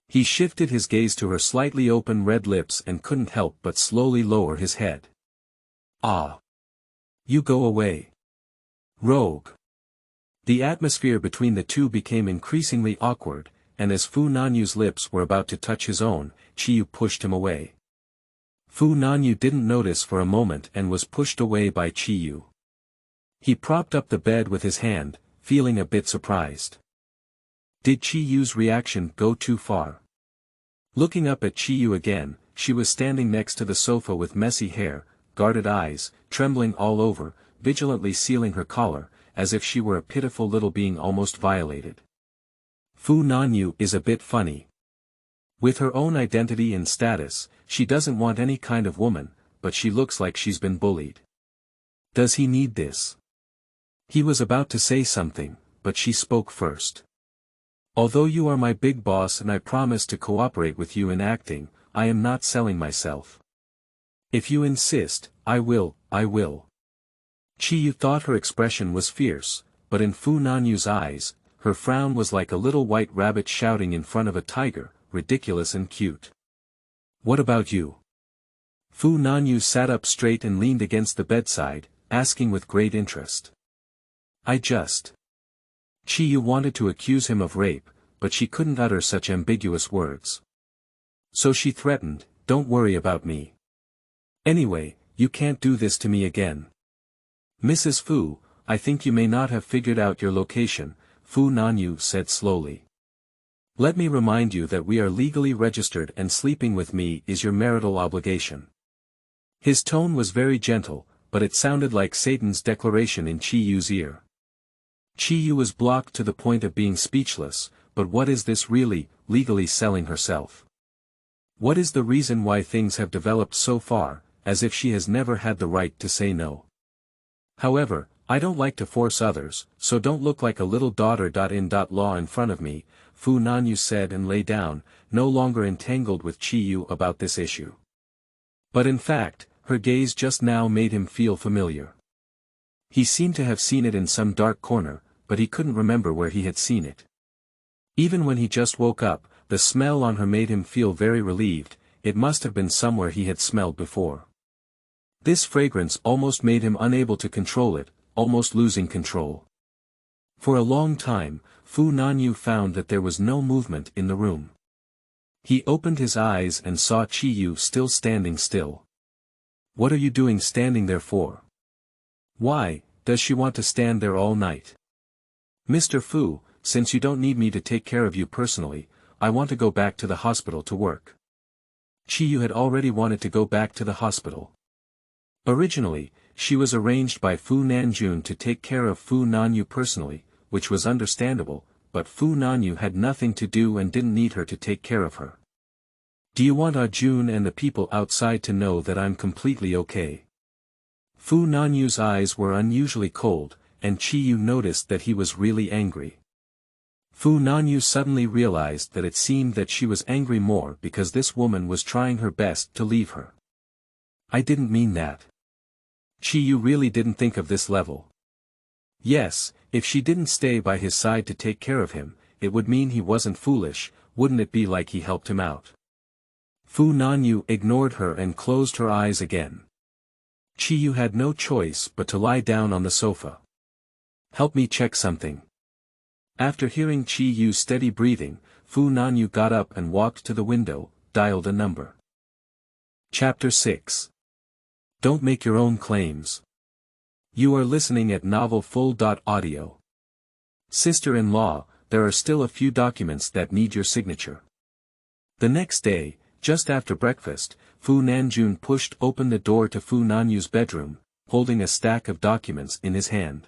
Speaker 1: He shifted his gaze to her slightly open red lips and couldn't help but slowly lower his head. Ah! You go away. Rogue. The atmosphere between the two became increasingly awkward, and as Fu Nanyu's lips were about to touch his own, Chi-yu pushed him away. Fu Nanyu didn't notice for a moment and was pushed away by Chi-yu. He propped up the bed with his hand, feeling a bit surprised. Did Chi-yu's reaction go too far? Looking up at Chi-yu again, she was standing next to the sofa with messy hair, guarded eyes, trembling all over, vigilantly sealing her collar, as if she were a pitiful little being almost violated. Fu Nanyu is a bit funny. With her own identity and status, she doesn't want any kind of woman, but she looks like she's been bullied. Does he need this? He was about to say something, but she spoke first. Although you are my big boss and I promise to cooperate with you in acting, I am not selling myself. If you insist, I will. Chi-yu thought her expression was fierce, but in Fu Nanyu's eyes, her frown was like a little white rabbit shouting in front of a tiger, ridiculous and cute. What about you? Fu Nanyu sat up straight and leaned against the bedside, asking with great interest. Chi-yu wanted to accuse him of rape, but she couldn't utter such ambiguous words. So she threatened, don't worry about me. Anyway, you can't do this to me again. Mrs. Fu, I think you may not have figured out your location, Fu Nanyu said slowly. Let me remind you that we are legally registered and sleeping with me is your marital obligation. His tone was very gentle, but it sounded like Satan's declaration in Chi-yu's ear. Chi-yu was blocked to the point of being speechless, but what is this really, legally selling herself? What is the reason why things have developed so far, as if she has never had the right to say no? However, I don't like to force others, so don't look like a little daughter. Law in front of me, Fu Nanyu said and lay down, no longer entangled with Chi-yu about this issue. But in fact, her gaze just now made him feel familiar. He seemed to have seen it in some dark corner, but he couldn't remember where he had seen it. Even when he just woke up, the smell on her made him feel very relieved, it must have been somewhere he had smelled before. This fragrance almost made him unable to control it, almost losing control. For a long time, Fu Nanyu found that there was no movement in the room. He opened his eyes and saw Chi-yu still standing still. What are you doing standing there for? Why, does she want to stand there all night? Mr. Fu, since you don't need me to take care of you personally, I want to go back to the hospital to work. Chi-yu had already wanted to go back to the hospital. Originally, she was arranged by Fu Nanjun to take care of Fu Nanyu personally, which was understandable, but Fu Nanyu had nothing to do and didn't need her to take care of her. Do you want Jun and the people outside to know that I'm completely okay? Fu Nanyu's eyes were unusually cold, and Chi-yu noticed that he was really angry. Fu Nanyu suddenly realized that it seemed that she was angry more because this woman was trying her best to leave her. I didn't mean that. Chi-yu really didn't think of this level. Yes, if she didn't stay by his side to take care of him, it would mean he wasn't foolish, wouldn't it be like he helped him out? Fu Nanyu ignored her and closed her eyes again. Chi-yu had no choice but to lie down on the sofa. Help me check something. After hearing Chi-yu's steady breathing, Fu Nanyu got up and walked to the window, dialed a number. Chapter 6. Don't make your own claims. You are listening at novelfull.audio. Sister-in-law, there are still a few documents that need your signature. The next day, just after breakfast, Fu Nanjun pushed open the door to Fu Nanyu's bedroom, holding a stack of documents in his hand.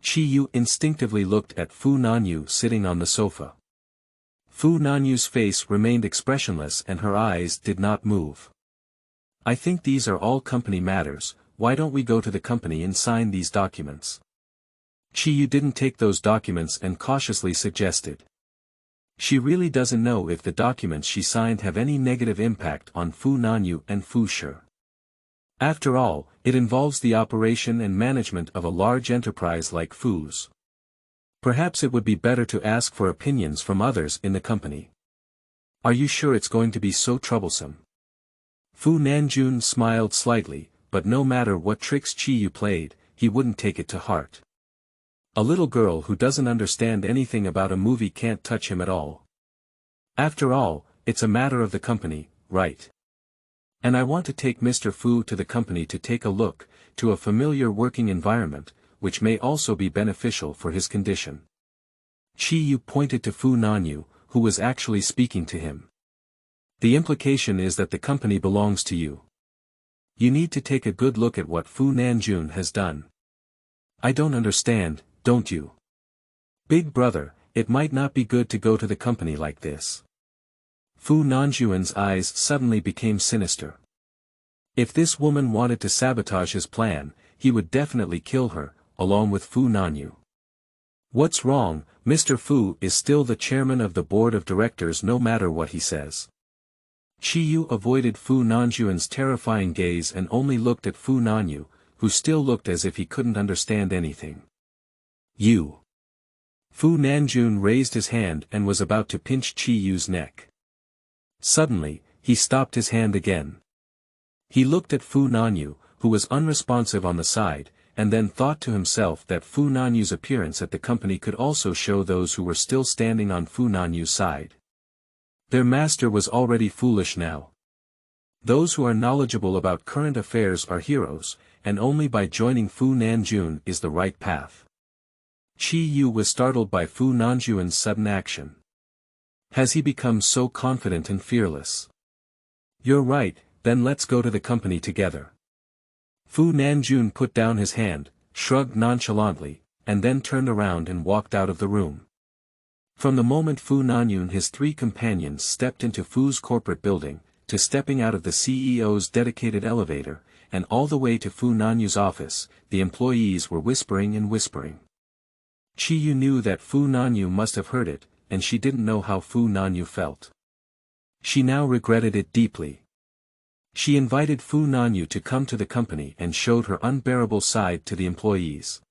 Speaker 1: Chi-yu instinctively looked at Fu Nanyu sitting on the sofa. Fu Nanyu's face remained expressionless and her eyes did not move. I think these are all company matters, why don't we go to the company and sign these documents? Chi-yu didn't take those documents and cautiously suggested. She really doesn't know if the documents she signed have any negative impact on Fu Nanyu and Fu Shi. After all, it involves the operation and management of a large enterprise like Fu's. Perhaps it would be better to ask for opinions from others in the company. Are you sure it's going to be so troublesome? Fu Nanjun smiled slightly, but no matter what tricks Chi-yu played, he wouldn't take it to heart. A little girl who doesn't understand anything about a movie can't touch him at all. After all, it's a matter of the company, right? And I want to take Mr. Fu to the company to take a look, to a familiar working environment, which may also be beneficial for his condition. Chi-yu pointed to Fu Nanyu, who was actually speaking to him. The implication is that the company belongs to you. You need to take a good look at what Fu Nanjun has done. I don't understand, don't you? Big brother, it might not be good to go to the company like this. Fu Nanjuan's eyes suddenly became sinister. If this woman wanted to sabotage his plan, he would definitely kill her, along with Fu Nanyu. What's wrong? Mr. Fu is still the chairman of the board of directors no matter what he says. Chi-yu avoided Fu Nanjuan's terrifying gaze and only looked at Fu Nanyu, who still looked as if he couldn't understand anything. You. Fu Nanjun raised his hand and was about to pinch Chi-yu's neck. Suddenly, he stopped his hand again. He looked at Fu Nanyu, who was unresponsive on the side, and then thought to himself that Fu Nanyu's appearance at the company could also show those who were still standing on Fu Nanyu's side. Their master was already foolish now. Those who are knowledgeable about current affairs are heroes, and only by joining Fu Nanjun is the right path. Chi-yu was startled by Fu Nanjuan's sudden action. Has he become so confident and fearless? You're right, then let's go to the company together. Fu Nanjun put down his hand, shrugged nonchalantly, and then turned around and walked out of the room. From the moment Fu Nanyu and his three companions stepped into Fu's corporate building, to stepping out of the CEO's dedicated elevator, and all the way to Fu Nanyu's office, the employees were whispering and whispering. Chi-yu knew that Fu Nanyu must have heard it, and she didn't know how Fu Nanyu felt. She now regretted it deeply. She invited Fu Nanyu to come to the company and showed her unbearable side to the employees.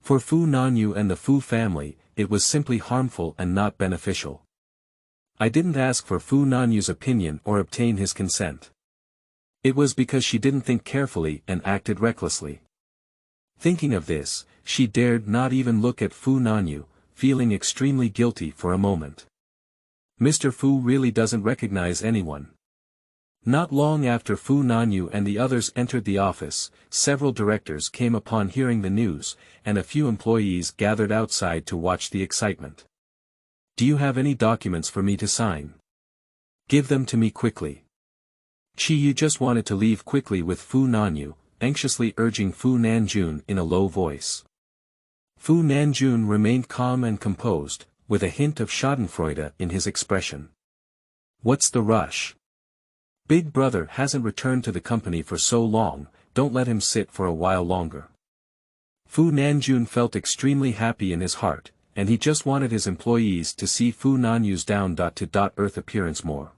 Speaker 1: For Fu Nanyu and the Fu family, it was simply harmful and not beneficial. I didn't ask for Fu Nanyu's opinion or obtain his consent. It was because she didn't think carefully and acted recklessly. Thinking of this, she dared not even look at Fu Nanyu, feeling extremely guilty for a moment. Mr. Fu really doesn't recognize anyone. Not long after Fu Nanyu and the others entered the office, several directors came upon hearing the news, and a few employees gathered outside to watch the excitement. Do you have any documents for me to sign? Give them to me quickly. Chi-yu just wanted to leave quickly with Fu Nanyu, anxiously urging Fu Nanjun in a low voice. Fu Nanjun remained calm and composed, with a hint of schadenfreude in his expression. What's the rush? Big brother hasn't returned to the company for so long, don't let him sit for a while longer. Fu Nanjun felt extremely happy in his heart, and he just wanted his employees to see Fu Nanyu's down-to-earth appearance more.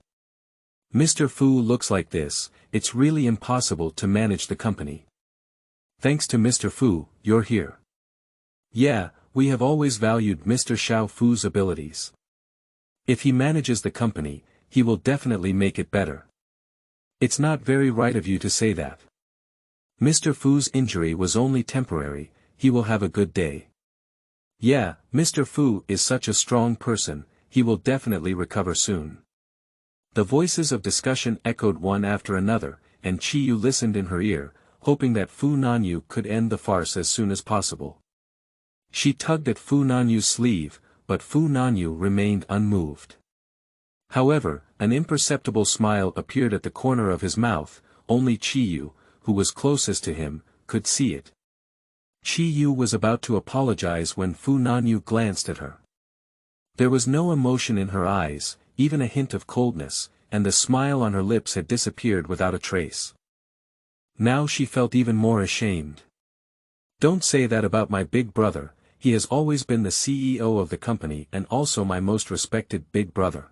Speaker 1: Mr. Fu looks like this, it's really impossible to manage the company. Thanks to Mr. Fu, you're here. Yeah, we have always valued Mr. Xiao Fu's abilities. If he manages the company, he will definitely make it better. It's not very right of you to say that. Mr. Fu's injury was only temporary, he will have a good day. Yeah, Mr. Fu is such a strong person, he will definitely recover soon. The voices of discussion echoed one after another, and Chiyu listened in her ear, hoping that Fu Nanyu could end the farce as soon as possible. She tugged at Fu Nanyu's sleeve, but Fu Nanyu remained unmoved. However, an imperceptible smile appeared at the corner of his mouth, only Chiyu, who was closest to him, could see it. Chiyu was about to apologize when Fu Nanyu glanced at her. There was no emotion in her eyes, even a hint of coldness, and the smile on her lips had disappeared without a trace. Now she felt even more ashamed. Don't say that about my big brother, he has always been the CEO of the company and also my most respected big brother.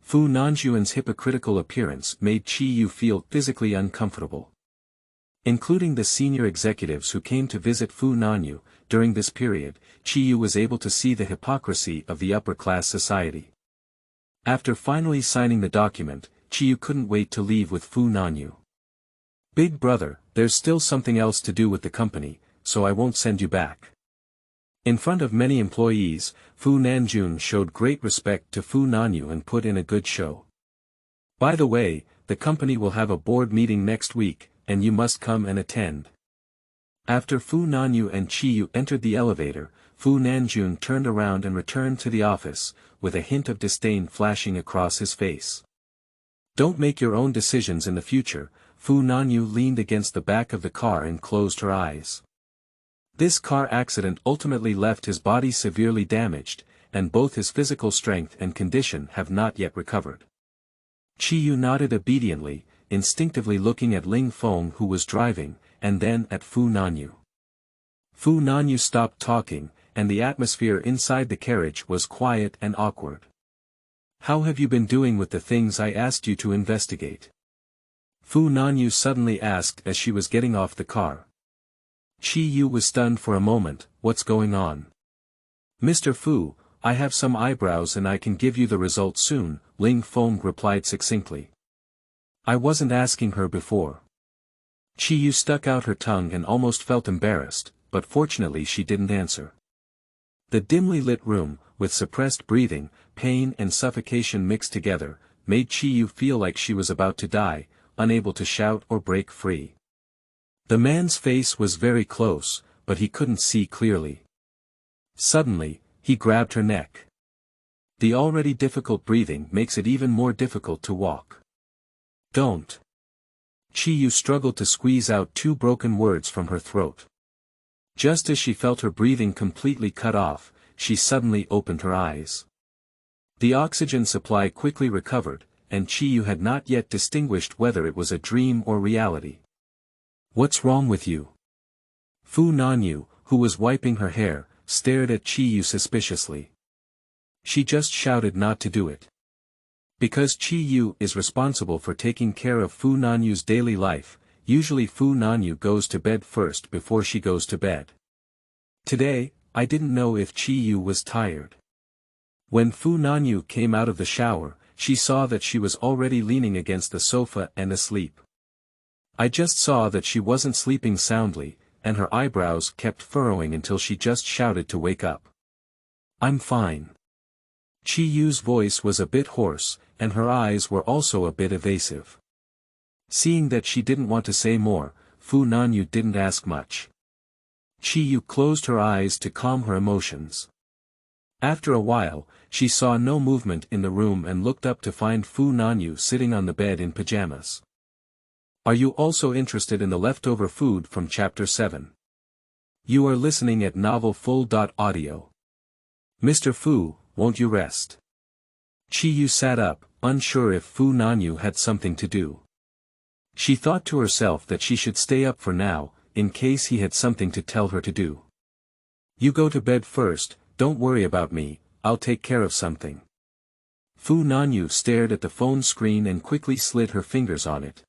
Speaker 1: Fu Nanjuan's hypocritical appearance made Chiyu feel physically uncomfortable. Including the senior executives who came to visit Fu Nanyu, during this period, Chiyu was able to see the hypocrisy of the upper-class society. After finally signing the document, Chiyu couldn't wait to leave with Fu Nanyu. Big brother, there's still something else to do with the company, so I won't send you back. In front of many employees, Fu Nanjun showed great respect to Fu Nanyu and put in a good show. By the way, the company will have a board meeting next week, and you must come and attend. After Fu Nanyu and Chiyu entered the elevator, Fu Nanjun turned around and returned to the office, with a hint of disdain flashing across his face. Don't make your own decisions in the future, Fu Nanyu leaned against the back of the car and closed her eyes. This car accident ultimately left his body severely damaged, and both his physical strength and condition have not yet recovered. Chiyu nodded obediently, instinctively looking at Ling Feng who was driving, and then at Fu Nanyu. Fu Nanyu stopped talking, and the atmosphere inside the carriage was quiet and awkward. How have you been doing with the things I asked you to investigate? Fu Nanyu suddenly asked as she was getting off the car. Chiyu was stunned for a moment, what's going on? Mr. Fu, I have some eyebrows and I can give you the results soon, Ling Feng replied succinctly. I wasn't asking her before. Chiyu stuck out her tongue and almost felt embarrassed, but fortunately she didn't answer. The dimly lit room, with suppressed breathing, pain and suffocation mixed together, made Chiyu feel like she was about to die, unable to shout or break free. The man's face was very close, but he couldn't see clearly. Suddenly, he grabbed her neck. The already difficult breathing makes it even more difficult to walk. Don't. Chiyu struggled to squeeze out two broken words from her throat. Just as she felt her breathing completely cut off, she suddenly opened her eyes. The oxygen supply quickly recovered, and Chiyu had not yet distinguished whether it was a dream or reality. What's wrong with you? Fu Nanyu, who was wiping her hair, stared at Chiyu suspiciously. She just shouted not to do it. Because Chiyu is responsible for taking care of Fu Nanyu's daily life, usually Fu Nanyu goes to bed first before she goes to bed. Today, I didn't know if Chiyu was tired. When Fu Nanyu came out of the shower, she saw that she was already leaning against the sofa and asleep. I just saw that she wasn't sleeping soundly, and her eyebrows kept furrowing until she just shouted to wake up. I'm fine. Chiyu's voice was a bit hoarse, and her eyes were also a bit evasive. Seeing that she didn't want to say more, Fu Nanyu didn't ask much. Chiyu closed her eyes to calm her emotions. After a while, she saw no movement in the room and looked up to find Fu Nanyu sitting on the bed in pajamas. Are you also interested in the leftover food from Chapter 7? You are listening at novelfull.audio. Mr. Fu, won't you rest? Chiyu sat up, unsure if Fu Nanyu had something to do. She thought to herself that she should stay up for now, in case he had something to tell her to do. You go to bed first, don't worry about me, I'll take care of something. Fu Nanyu stared at the phone screen and quickly slid her fingers on it.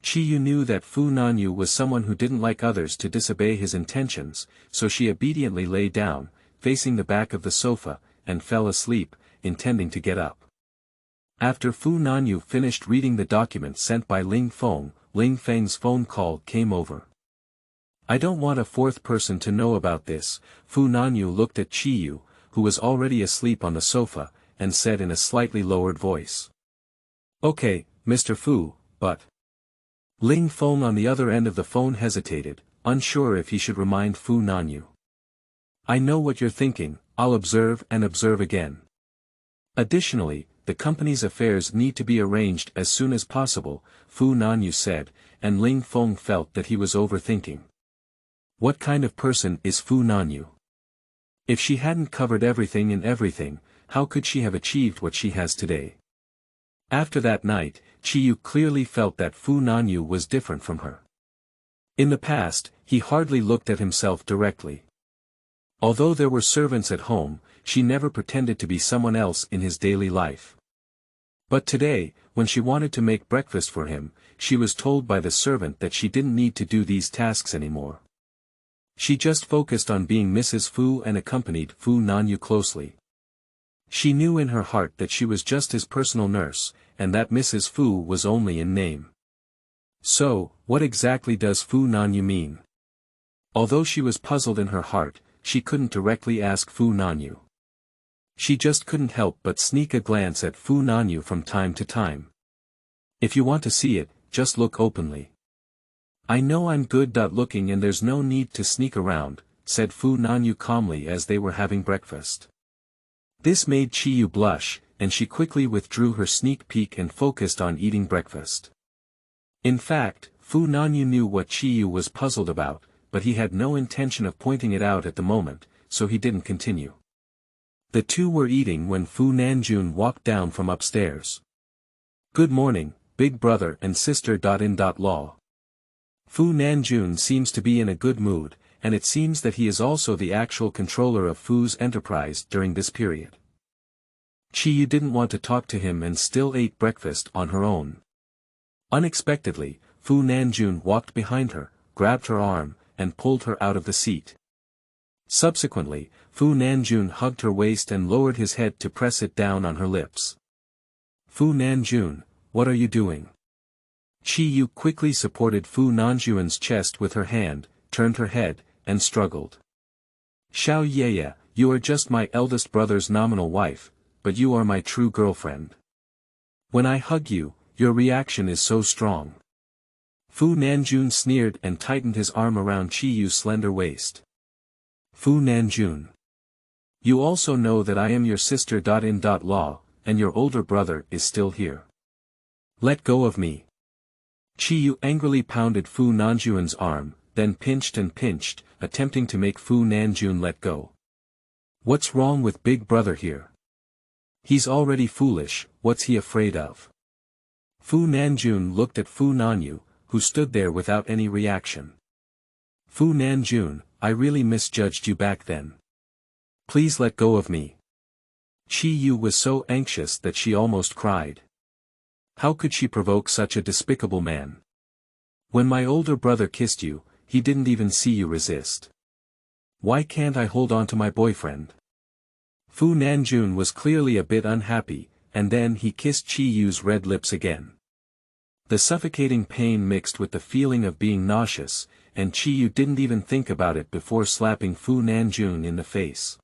Speaker 1: Chiyu knew that Fu Nanyu was someone who didn't like others to disobey his intentions, so she obediently lay down, facing the back of the sofa, and fell asleep, intending to get up. After Fu Nanyu finished reading the document sent by Ling Feng's phone call came over. I don't want a fourth person to know about this. Fu Nanyu looked at Chiyu, who was already asleep on the sofa, and said in a slightly lowered voice. Okay, Mr. Fu, but... Ling Feng on the other end of the phone hesitated, unsure if he should remind Fu Nanyu. I know what you're thinking, I'll observe and observe again. Additionally, the company's affairs need to be arranged as soon as possible, Fu Nanyu said, and Ling Feng felt that he was overthinking. What kind of person is Fu Nanyu? If she hadn't covered everything in everything, how could she have achieved what she has today? After that night, Chiyu clearly felt that Fu Nanyu was different from her. In the past, he hardly looked at himself directly. Although there were servants at home, she never pretended to be someone else in his daily life. But today, when she wanted to make breakfast for him, she was told by the servant that she didn't need to do these tasks anymore. She just focused on being Mrs. Fu and accompanied Fu Nanyu closely. She knew in her heart that she was just his personal nurse, and that Mrs. Fu was only in name. So, what exactly does Fu Nanyu mean? Although she was puzzled in her heart, she couldn't directly ask Fu Nanyu. She just couldn't help but sneak a glance at Fu Nanyu from time to time. If you want to see it, just look openly. I know I'm good at looking and there's no need to sneak around, said Fu Nanyu calmly as they were having breakfast. This made Chiyu blush, and she quickly withdrew her sneak peek and focused on eating breakfast. In fact, Fu Nanyu knew what Chiyu was puzzled about, but he had no intention of pointing it out at the moment, so he didn't continue. The two were eating when Fu Nanjun walked down from upstairs. Good morning, big brother and sister. Law. Fu Nanjun seems to be in a good mood, and it seems that he is also the actual controller of Fu's enterprise during this period. Chiyu didn't want to talk to him and still ate breakfast on her own. Unexpectedly, Fu Nanjun walked behind her, grabbed her arm, and pulled her out of the seat. Subsequently, Fu Nanjun hugged her waist and lowered his head to press it down on her lips. Fu Nanjun, what are you doing? Chiyu quickly supported Fu Nanjun's chest with her hand, turned her head, and struggled. Xiao Yeye, you are just my eldest brother's nominal wife, but you are my true girlfriend. When I hug you, your reaction is so strong. Fu Nanjun sneered and tightened his arm around Chiyu's slender waist. Fu Nanjun. You also know that I am your sister. Law, and your older brother is still here. Let go of me. Chiyu angrily pounded Fu Nanjun's arm, then pinched and pinched, attempting to make Fu Nanjun let go. What's wrong with big brother here? He's already foolish, what's he afraid of? Fu Nanjun looked at Fu Nanyu, who stood there without any reaction. Fu Nanjun, I really misjudged you back then. Please let go of me. Chiyu was so anxious that she almost cried. How could she provoke such a despicable man? When my older brother kissed you, he didn't even see you resist. Why can't I hold on to my boyfriend? Fu Nanjun was clearly a bit unhappy, and then he kissed Chiyu's red lips again. The suffocating pain mixed with the feeling of being nauseous, and Chiyu didn't even think about it before slapping Fu Nanjun in the face.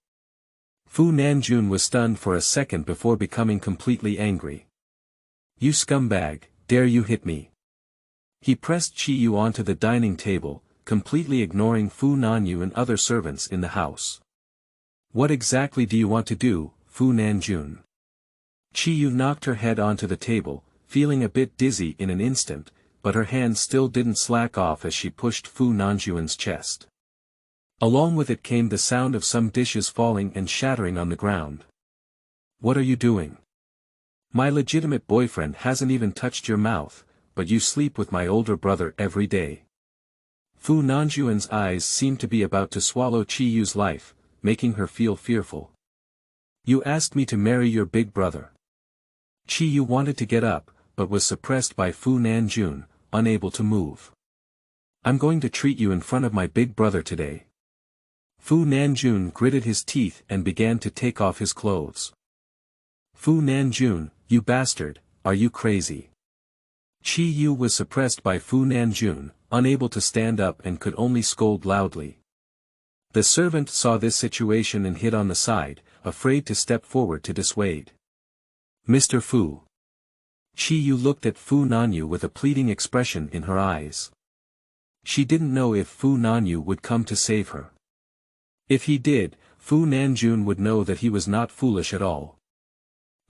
Speaker 1: Fu Nanjun was stunned for a second before becoming completely angry. You scumbag, dare you hit me? He pressed Chiyu onto the dining table, completely ignoring Fu Nanyu and other servants in the house. What exactly do you want to do, Fu Nanjun? Chiyu knocked her head onto the table, feeling a bit dizzy in an instant, but her hand still didn't slack off as she pushed Fu Nanjun's chest. Along with it came the sound of some dishes falling and shattering on the ground. What are you doing? My legitimate boyfriend hasn't even touched your mouth, but you sleep with my older brother every day. Fu Nanjuan's eyes seemed to be about to swallow Chi-Yu's life, making her feel fearful. You asked me to marry your big brother. Chi-Yu wanted to get up, but was suppressed by Fu Nanjun, unable to move. I'm going to treat you in front of my big brother today. Fu Nanjun gritted his teeth and began to take off his clothes. Fu Nanjun, you bastard, are you crazy? Chi-Yu was suppressed by Fu Nanjun, unable to stand up and could only scold loudly. The servant saw this situation and hid on the side, afraid to step forward to dissuade. Mr. Fu. Chi-Yu looked at Fu Nanyu with a pleading expression in her eyes. She didn't know if Fu Nanyu would come to save her. If he did, Fu Nanjun would know that he was not foolish at all.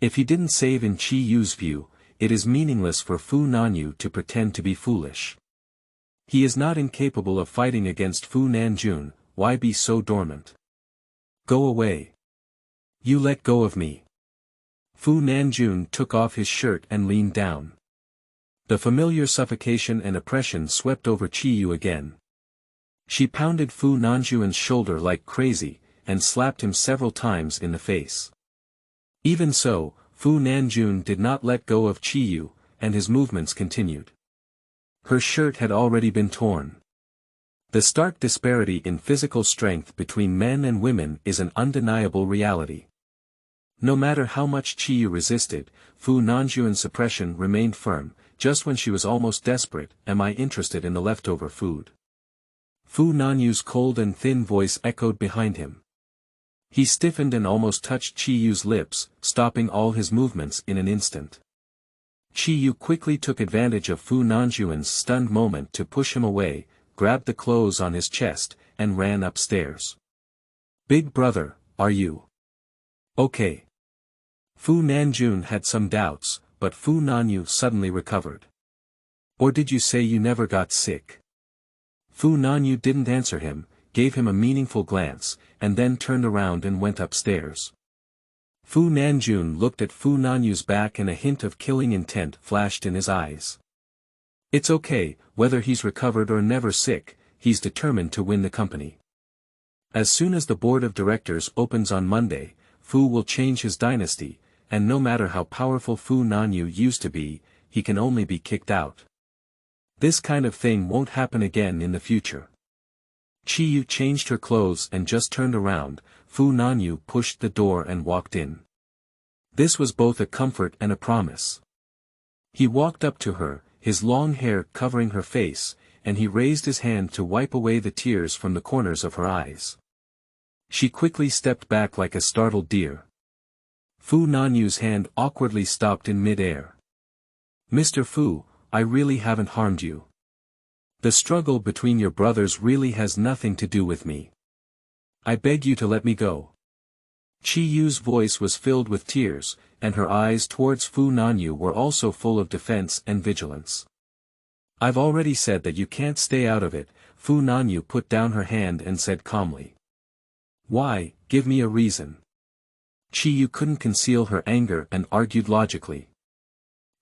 Speaker 1: If he didn't save in Chi-Yu's view, it is meaningless for Fu Nanyu to pretend to be foolish. He is not incapable of fighting against Fu Nanjun, why be so dormant? Go away. You let go of me. Fu Nanjun took off his shirt and leaned down. The familiar suffocation and oppression swept over Chi-Yu again. She pounded Fu Nanjuan's shoulder like crazy, and slapped him several times in the face. Even so, Fu Nanjun did not let go of Chi-Yu, and his movements continued. Her shirt had already been torn. The stark disparity in physical strength between men and women is an undeniable reality. No matter how much Chi-Yu resisted, Fu Nanjuan's suppression remained firm. Just when she was almost desperate, am I interested in the leftover food? Fu Nanyu's cold and thin voice echoed behind him. He stiffened and almost touched Chi-Yu's lips, stopping all his movements in an instant. Chi-Yu quickly took advantage of Fu Nanjuan's stunned moment to push him away, grabbed the clothes on his chest, and ran upstairs. Big brother, are you okay? Fu Nanjun had some doubts, but Fu Nanyu suddenly recovered. Or did you say you never got sick? Fu Nanyu didn't answer him, gave him a meaningful glance, and then turned around and went upstairs. Fu Nanjun looked at Fu Nanyu's back and a hint of killing intent flashed in his eyes. It's okay, whether he's recovered or never sick, he's determined to win the company. As soon as the board of directors opens on Monday, Fu will change his dynasty, and no matter how powerful Fu Nanyu used to be, he can only be kicked out. This kind of thing won't happen again in the future. Chi-Yu changed her clothes and just turned around. Fu Nanyu pushed the door and walked in. This was both a comfort and a promise. He walked up to her, his long hair covering her face, and he raised his hand to wipe away the tears from the corners of her eyes. She quickly stepped back like a startled deer. Fu Nanyu's hand awkwardly stopped in mid-air. Mr. Fu, I really haven't harmed you. The struggle between your brothers really has nothing to do with me. I beg you to let me go. Chi-Yu's voice was filled with tears, and her eyes towards Fu Nanyu were also full of defense and vigilance. I've already said that you can't stay out of it. Fu Nanyu put down her hand and said calmly. Why, give me a reason. Chi-Yu couldn't conceal her anger and argued logically.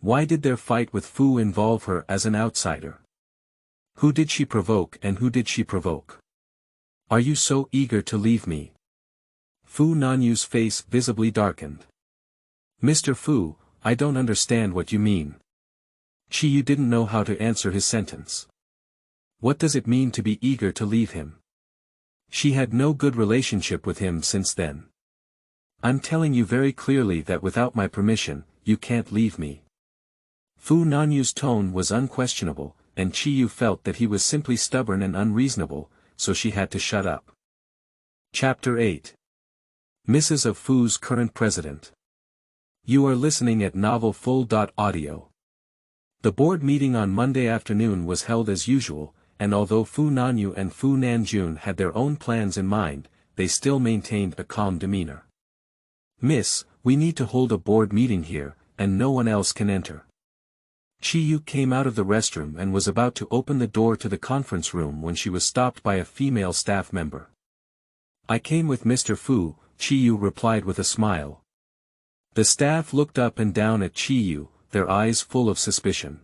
Speaker 1: Why did their fight with Fu involve her as an outsider? Who did she provoke and who did she provoke? Are you so eager to leave me? Fu Nanyu's face visibly darkened. Mr. Fu, I don't understand what you mean. Chi-Yu didn't know how to answer his sentence. What does it mean to be eager to leave him? She had no good relationship with him since then. I'm telling you very clearly that without my permission, you can't leave me. Fu Nanyu's tone was unquestionable, and Chi-Yu felt that he was simply stubborn and unreasonable, so she had to shut up. Chapter 8. Mrs. of Fu's current president. You are listening at novelfull.audio. The board meeting on Monday afternoon was held as usual, and although Fu Nanyu and Fu Nanjun had their own plans in mind, they still maintained a calm demeanor. Miss, we need to hold a board meeting here, and no one else can enter. Chi-Yu came out of the restroom and was about to open the door to the conference room when she was stopped by a female staff member. I came with Mr. Fu, Chi-Yu replied with a smile. The staff looked up and down at Chi-Yu, their eyes full of suspicion.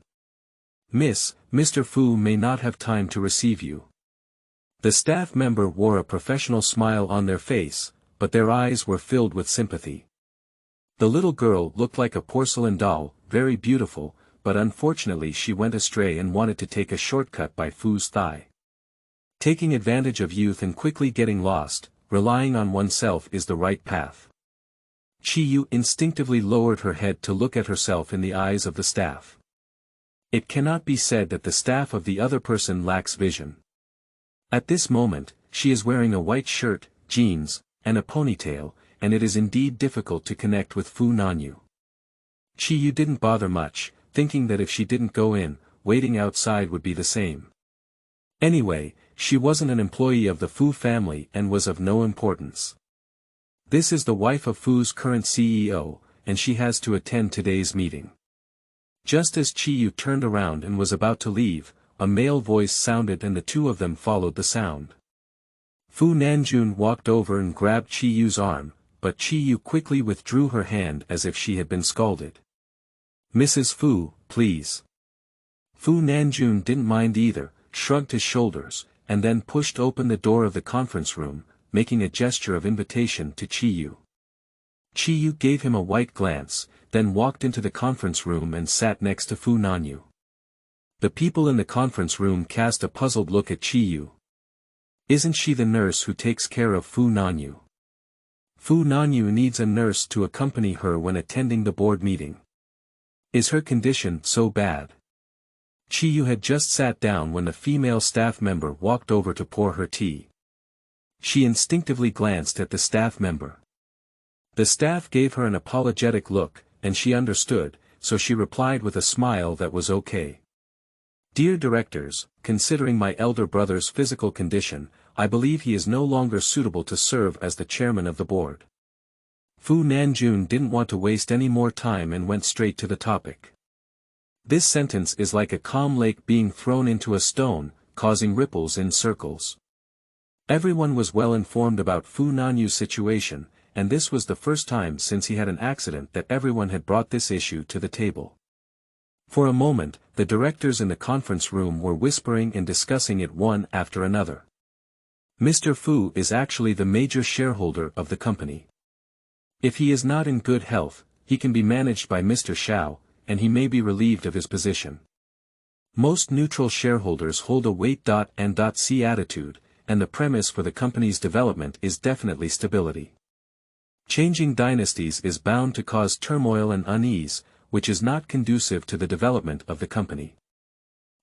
Speaker 1: Miss, Mr. Fu may not have time to receive you. The staff member wore a professional smile on their face, but their eyes were filled with sympathy. The little girl looked like a porcelain doll, very beautiful, but unfortunately she went astray and wanted to take a shortcut by Fu's thigh. Taking advantage of youth and quickly getting lost, relying on oneself is the right path. Chi-yu instinctively lowered her head to look at herself in the eyes of the staff. It cannot be said that the staff of the other person lacks vision. At this moment, she is wearing a white shirt, jeans, and a ponytail, and it is indeed difficult to connect with Fu Nanyu. Chi-yu didn't bother much, thinking that if she didn't go in, waiting outside would be the same. Anyway, she wasn't an employee of the Fu family and was of no importance. This is the wife of Fu's current CEO, and she has to attend today's meeting. Just as Chi-yu turned around and was about to leave, a male voice sounded and the two of them followed the sound. Fu Nanjun walked over and grabbed Chi-yu's arm, but Chi-yu quickly withdrew her hand as if she had been scalded. "Mrs. Fu, please." Fu Nanjun didn't mind either, shrugged his shoulders, and then pushed open the door of the conference room, making a gesture of invitation to Chi-yu. Chi-yu gave him a white glance, then walked into the conference room and sat next to Fu Nanyu. The people in the conference room cast a puzzled look at Chi-yu. Isn't she the nurse who takes care of Fu Nanyu? Fu Nanyu needs a nurse to accompany her when attending the board meeting. Is her condition so bad? Chi-yu had just sat down when the female staff member walked over to pour her tea. She instinctively glanced at the staff member. The staff gave her an apologetic look, and she understood, so she replied with a smile that was okay. "Dear directors, considering my elder brother's physical condition, I believe he is no longer suitable to serve as the chairman of the board." Fu Nanjun didn't want to waste any more time and went straight to the topic. This sentence is like a calm lake being thrown into a stone, causing ripples in circles. Everyone was well informed about Fu Nanyu's situation, and this was the first time since he had an accident that everyone had brought this issue to the table. For a moment, the directors in the conference room were whispering and discussing it one after another. Mr. Fu is actually the major shareholder of the company. If he is not in good health, he can be managed by Mr. Xiao, and he may be relieved of his position. Most neutral shareholders hold a wait-and-see attitude, and the premise for the company's development is definitely stability. Changing dynasties is bound to cause turmoil and unease, which is not conducive to the development of the company.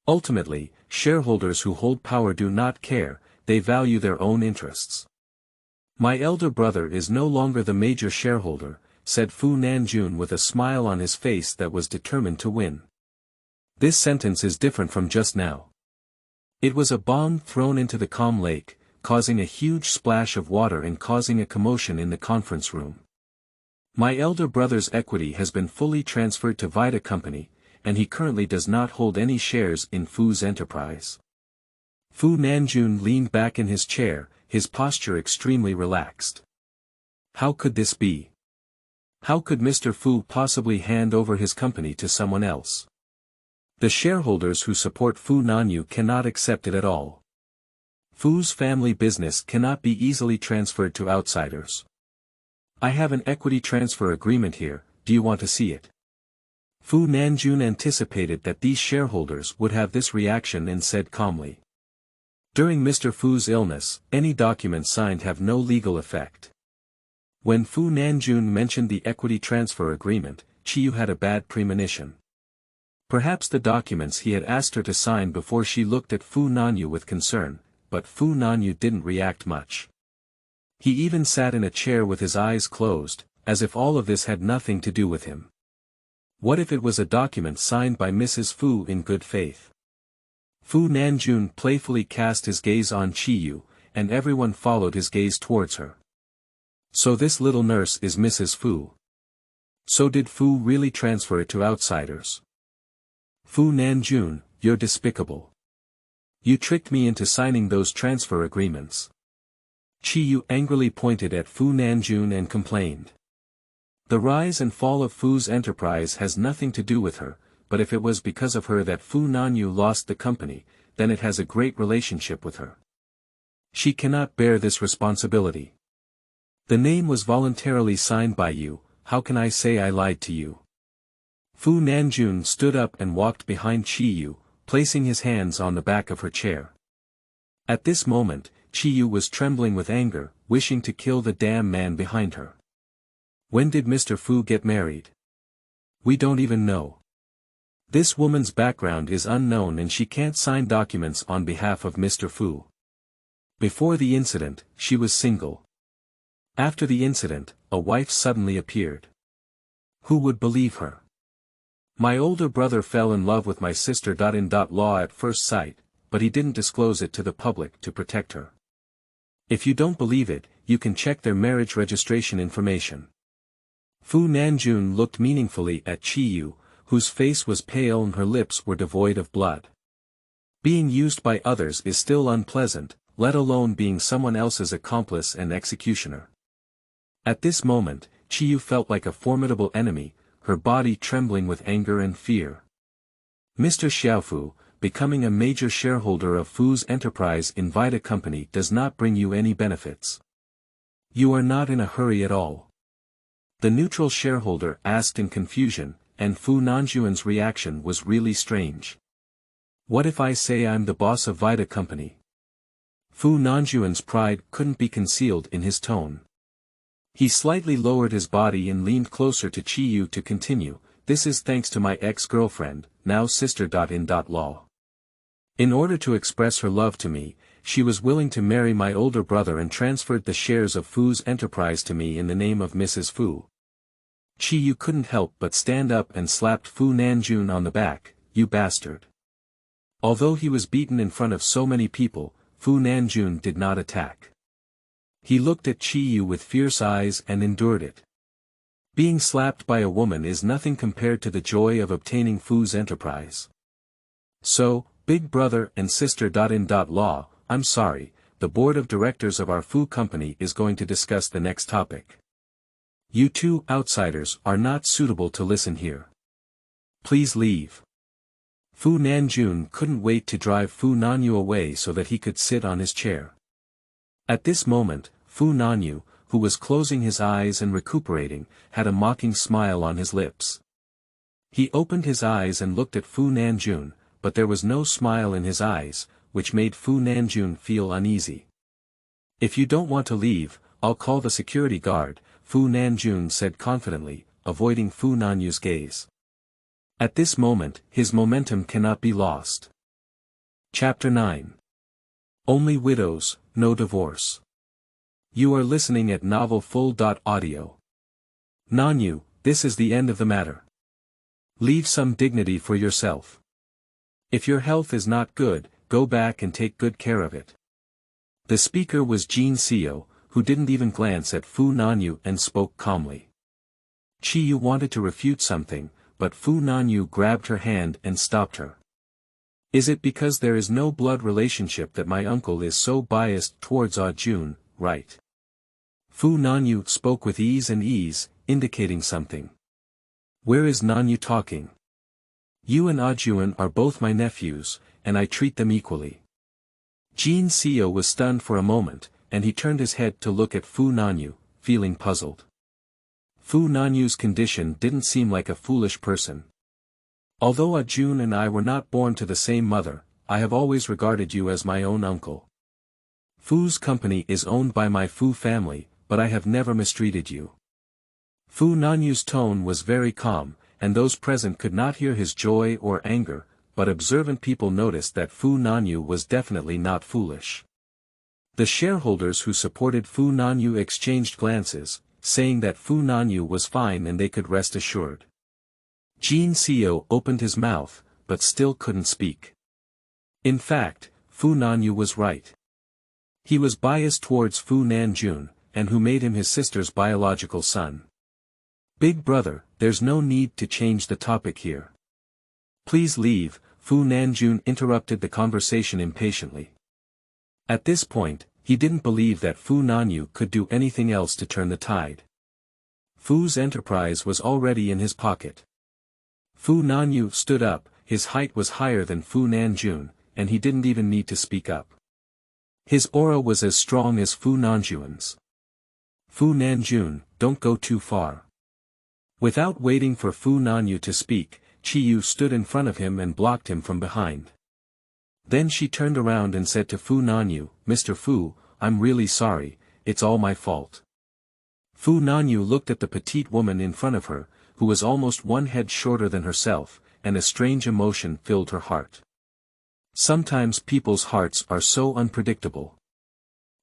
Speaker 1: Ultimately, shareholders who hold power do not care, they value their own interests. "My elder brother is no longer the major shareholder," said Fu Nanjun with a smile on his face that was determined to win. This sentence is different from just now. It was a bomb thrown into the calm lake, causing a huge splash of water and causing a commotion in the conference room. "My elder brother's equity has been fully transferred to Vita Company, and he currently does not hold any shares in Fu's enterprise." Fu Nanjun leaned back in his chair, his posture extremely relaxed. How could this be? How could Mr. Fu possibly hand over his company to someone else? The shareholders who support Fu Nanyu cannot accept it at all. Fu's family business cannot be easily transferred to outsiders. "I have an equity transfer agreement here, do you want to see it?" Fu Nanjun anticipated that these shareholders would have this reaction and said calmly. During Mr. Fu's illness, any documents signed have no legal effect. When Fu Nanjun mentioned the equity transfer agreement, Chiyu had a bad premonition. Perhaps the documents he had asked her to sign before she looked at Fu Nanyu with concern, but Fu Nanyu didn't react much. He even sat in a chair with his eyes closed, as if all of this had nothing to do with him. What if it was a document signed by Mrs. Fu in good faith? Fu Nanjun playfully cast his gaze on Chiyu, and everyone followed his gaze towards her. So this little nurse is Mrs. Fu. So did Fu really transfer it to outsiders? Fu Nanjun, you're despicable. You tricked me into signing those transfer agreements. Chiyu angrily pointed at Fu Nanjun and complained. The rise and fall of Fu's enterprise has nothing to do with her, but if it was because of her that Fu Nanyu lost the company, then it has a great relationship with her. She cannot bear this responsibility. The name was voluntarily signed by you, how can I say I lied to you? Fu Nanjun stood up and walked behind Chiyu, placing his hands on the back of her chair. At this moment, Chiyu was trembling with anger, wishing to kill the damn man behind her. When did Mr. Fu get married? We don't even know. This woman's background is unknown and she can't sign documents on behalf of Mr. Fu. Before the incident, she was single. After the incident, a wife suddenly appeared. Who would believe her? My older brother fell in love with my sister. In law at first sight, but he didn't disclose it to the public to protect her. If you don't believe it, you can check their marriage registration information. Fu Nanjun looked meaningfully at Chiyu, whose face was pale and her lips were devoid of blood. Being used by others is still unpleasant, let alone being someone else's accomplice and executioner. At this moment, Chiyu felt like a formidable enemy, her body trembling with anger and fear. Mr. Xiaofu, becoming a major shareholder of Fu's enterprise in Vita Company does not bring you any benefits. You are not in a hurry at all. The neutral shareholder asked in confusion, and Fu Nanjuan's reaction was really strange. What if I say I'm the boss of Vita Company? Fu Nanjuan's pride couldn't be concealed in his tone. He slightly lowered his body and leaned closer to Chiyu to continue, this is thanks to my ex-girlfriend, now sister. Law. In order to express her love to me, she was willing to marry my older brother and transferred the shares of Fu's enterprise to me in the name of Mrs. Fu. Chiyu couldn't help but stand up and slapped Fu Nanjun on the back, you bastard. Although he was beaten in front of so many people, Fu Nanjun did not attack. He looked at Chiyu with fierce eyes and endured it. Being slapped by a woman is nothing compared to the joy of obtaining Fu's enterprise. So, big brother and sister. Law, I'm sorry, the board of directors of our Fu company is going to discuss the next topic. You two outsiders are not suitable to listen here. Please leave. Fu Nanjun couldn't wait to drive Fu Nanyu away so that he could sit on his chair. At this moment, Fu Nanyu, who was closing his eyes and recuperating, had a mocking smile on his lips. He opened his eyes and looked at Fu Nanjun, but there was no smile in his eyes, which made Fu Nanjun feel uneasy. If you don't want to leave, I'll call the security guard, Fu Nanjun said confidently, avoiding Fu Nanyu's gaze. At this moment, his momentum cannot be lost. Chapter 9. Only widows, no divorce. You are listening at novelfull.audio. Nanyu, this is the end of the matter. Leave some dignity for yourself. If your health is not good, go back and take good care of it. The speaker was Jin Seo, who didn't even glance at Fu Nanyu and spoke calmly. Chiyu wanted to refute something, but Fu Nanyu grabbed her hand and stopped her. Is it because there is no blood relationship that my uncle is so biased towards Jun, right? Fu Nanyu spoke with ease, indicating something. Where is Nanyu talking? You and Jun are both my nephews, and I treat them equally. Jin Seo was stunned for a moment, and he turned his head to look at Fu Nanyu, feeling puzzled. Fu Nanyu's condition didn't seem like a foolish person. Although Jun and I were not born to the same mother, I have always regarded you as my own uncle. Fu's company is owned by my Fu family, but I have never mistreated you. Fu Nanyu's tone was very calm, and those present could not hear his joy or anger, but observant people noticed that Fu Nanyu was definitely not foolish. The shareholders who supported Fu Nanyu exchanged glances, saying that Fu Nanyu was fine and they could rest assured. Jin Seo opened his mouth, but still couldn't speak. In fact, Fu Nanyu was right. He was biased towards Fu Nanjun, and who made him his sister's biological son. Big brother, there's no need to change the topic here. Please leave, Fu Nanjun interrupted the conversation impatiently. At this point, he didn't believe that Fu Nanyu could do anything else to turn the tide. Fu's enterprise was already in his pocket. Fu Nanyu stood up, his height was higher than Fu Nanjun, and he didn't even need to speak up. His aura was as strong as Fu Nanjuan's. Fu Nanjun, don't go too far. Without waiting for Fu Nanyu to speak, Chiyu stood in front of him and blocked him from behind. Then she turned around and said to Fu Nanyu, Mr. Fu, I'm really sorry, it's all my fault. Fu Nanyu looked at the petite woman in front of her, who was almost one head shorter than herself, and a strange emotion filled her heart. Sometimes people's hearts are so unpredictable.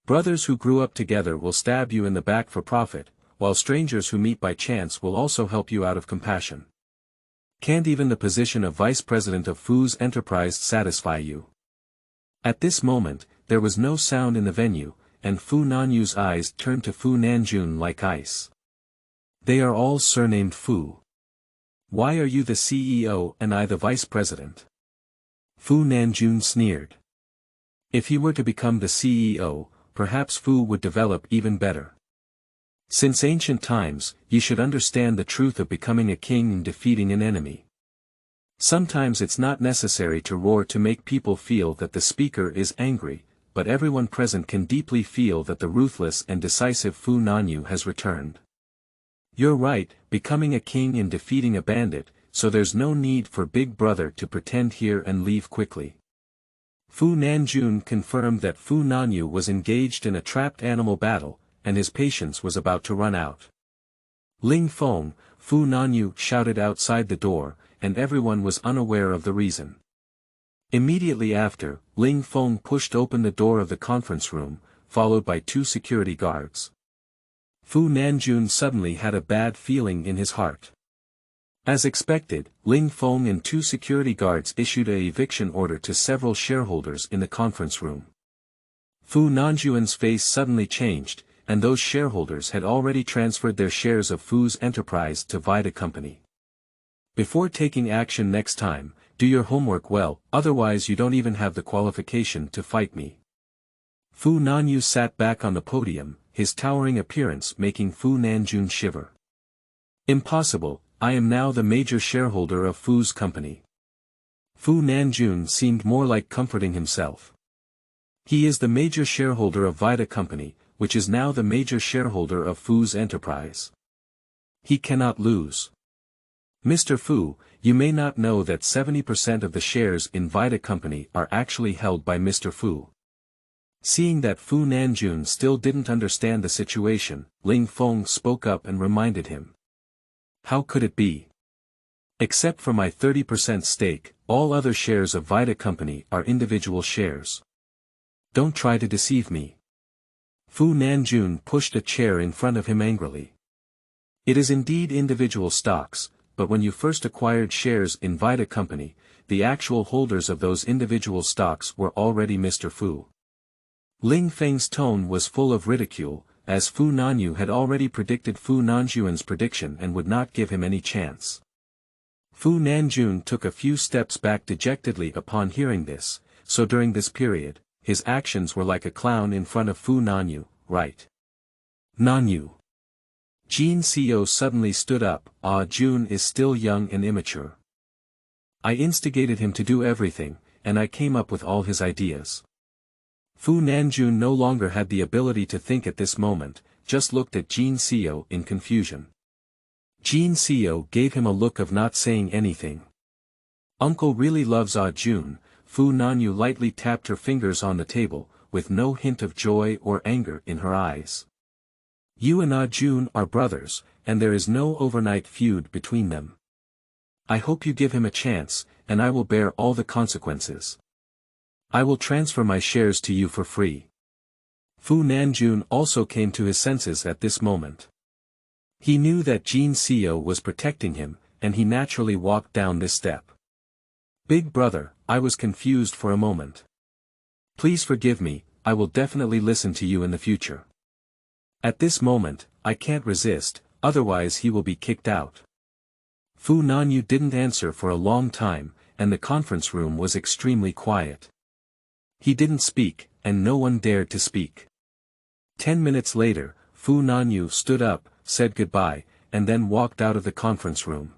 Speaker 1: Brothers who grew up together will stab you in the back for profit, while strangers who meet by chance will also help you out of compassion. Can't even the position of vice president of Fu's enterprise satisfy you? At this moment, there was no sound in the venue, and Fu Nanyu's eyes turned to Fu Nanjun like ice. They are all surnamed Fu. Why are you the CEO and I the vice president? Fu Nanjun sneered. If he were to become the CEO, perhaps Fu would develop even better. Since ancient times, you should understand the truth of becoming a king and defeating an enemy. Sometimes it's not necessary to roar to make people feel that the speaker is angry, but everyone present can deeply feel that the ruthless and decisive Fu Nanyu has returned. You're right, becoming a king and defeating a bandit, so there's no need for Big Brother to pretend here and leave quickly. Fu Nanjun confirmed that Fu Nanyu was engaged in a trapped animal battle, and his patience was about to run out. Ling Feng, Fu Nanyu shouted outside the door, and everyone was unaware of the reason. Immediately after, Ling Feng pushed open the door of the conference room, followed by 2 security guards. Fu Nanjun suddenly had a bad feeling in his heart. As expected, Ling Feng and 2 security guards issued an eviction order to several shareholders in the conference room. Fu Nanjuan's face suddenly changed, and those shareholders had already transferred their shares of Fu's enterprise to Vita Company. Before taking action next time, do your homework well, otherwise you don't even have the qualification to fight me. Fu Nanyu sat back on the podium, his towering appearance making Fu Nanjun shiver. Impossible, I am now the major shareholder of Fu's company. Fu Nanjun seemed more like comforting himself. He is the major shareholder of Vita Company, which is now the major shareholder of Fu's enterprise. He cannot lose. Mr. Fu, you may not know that 70% of the shares in Vita Company are actually held by Mr. Fu. Seeing that Fu Nanjun still didn't understand the situation, Ling Feng spoke up and reminded him. How could it be? Except for my 30% stake, all other shares of Vita Company are individual shares. Don't try to deceive me. Fu Nanjun pushed a chair in front of him angrily. It is indeed individual stocks, but when you first acquired shares in Vita Company, the actual holders of those individual stocks were already Mr. Fu. Ling Feng's tone was full of ridicule, as Fu Nanyu had already predicted Fu Nanjuan's prediction and would not give him any chance. Fu Nanjun took a few steps back dejectedly upon hearing this, so during this period, his actions were like a clown in front of Fu Nanyu, right? Nanyu. Jin Seo suddenly stood up. Jun is still young and immature. I instigated him to do everything, and I came up with all his ideas. Fu Nanjun no longer had the ability to think at this moment, just looked at Jin Seo in confusion. Jin Seo gave him a look of not saying anything. Uncle really loves Jun. Fu Nanyu lightly tapped her fingers on the table, with no hint of joy or anger in her eyes. You and Jun are brothers, and there is no overnight feud between them. I hope you give him a chance, and I will bear all the consequences. I will transfer my shares to you for free. Fu Nanjun also came to his senses at this moment. He knew that Jin Seo was protecting him, and he naturally walked down this step. Big brother, I was confused for a moment. Please forgive me, I will definitely listen to you in the future. At this moment, I can't resist, otherwise he will be kicked out. Fu Nanyu didn't answer for a long time, and the conference room was extremely quiet. He didn't speak, and no one dared to speak. 10 minutes later, Fu Nanyu stood up, said goodbye, and then walked out of the conference room.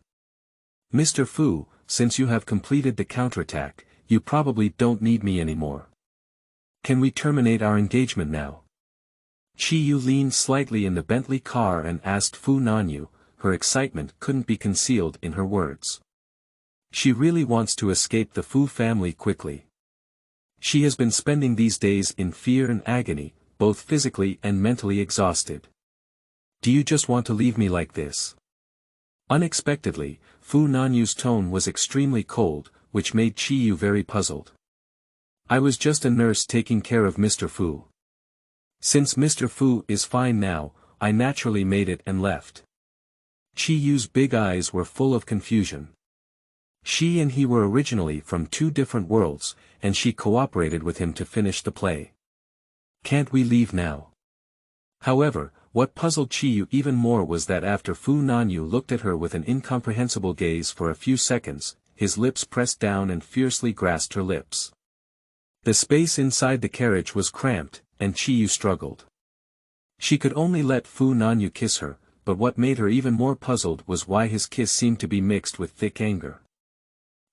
Speaker 1: Mr. Fu, since you have completed the counterattack, you probably don't need me anymore. Can we terminate our engagement now? Chi-yu leaned slightly in the Bentley car and asked Fu Nanyu. Her excitement couldn't be concealed in her words. She really wants to escape the Fu family quickly. She has been spending these days in fear and agony, both physically and mentally exhausted. Do you just want to leave me like this? Unexpectedly, Fu Nanyu's tone was extremely cold, which made Chi-yu very puzzled. I was just a nurse taking care of Mr. Fu. Since Mr. Fu is fine now, I naturally made it and left. Chi-yu's big eyes were full of confusion. She and he were originally from two different worlds, and she cooperated with him to finish the play. Can't we leave now? However, what puzzled Chi-yu even more was that after Fu Nanyu looked at her with an incomprehensible gaze for a few seconds, his lips pressed down and fiercely grasped her lips. The space inside the carriage was cramped, and Chi-yu struggled. She could only let Fu Nanyu kiss her, but what made her even more puzzled was why his kiss seemed to be mixed with thick anger.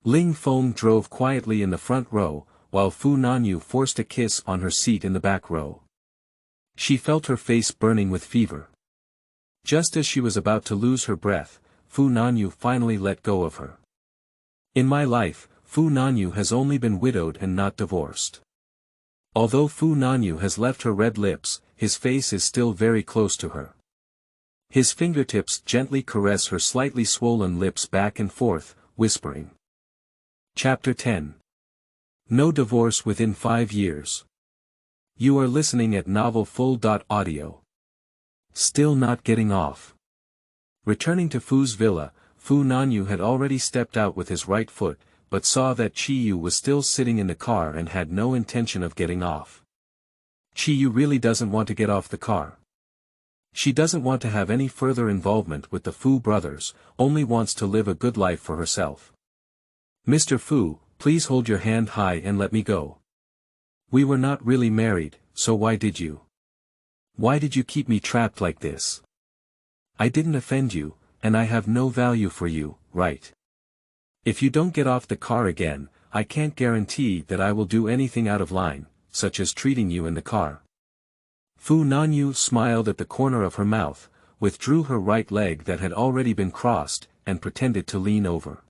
Speaker 1: Ling Feng drove quietly in the front row, while Fu Nanyu forced a kiss on her seat in the back row. She felt her face burning with fever. Just as she was about to lose her breath, Fu Nanyu finally let go of her. In my life, Fu Nanyu has only been widowed and not divorced. Although Fu Nanyu has left her red lips, his face is still very close to her. His fingertips gently caress her slightly swollen lips back and forth, whispering. Chapter 10. No divorce within 5 years. You are listening at novelfull.audio. Still not getting off. Returning to Fu's villa, Fu Nanyu had already stepped out with his right foot, but saw that Chi-yu was still sitting in the car and had no intention of getting off. Chi-yu really doesn't want to get off the car. She doesn't want to have any further involvement with the Fu brothers, only wants to live a good life for herself. Mr. Fu, please hold your hand high and let me go. We were not really married, so why did you? Why did you keep me trapped like this? I didn't offend you, and I have no value for you, right? If you don't get off the car again, I can't guarantee that I will do anything out of line, such as treating you in the car. Fu Nanyu smiled at the corner of her mouth, withdrew her right leg that had already been crossed, and pretended to lean over.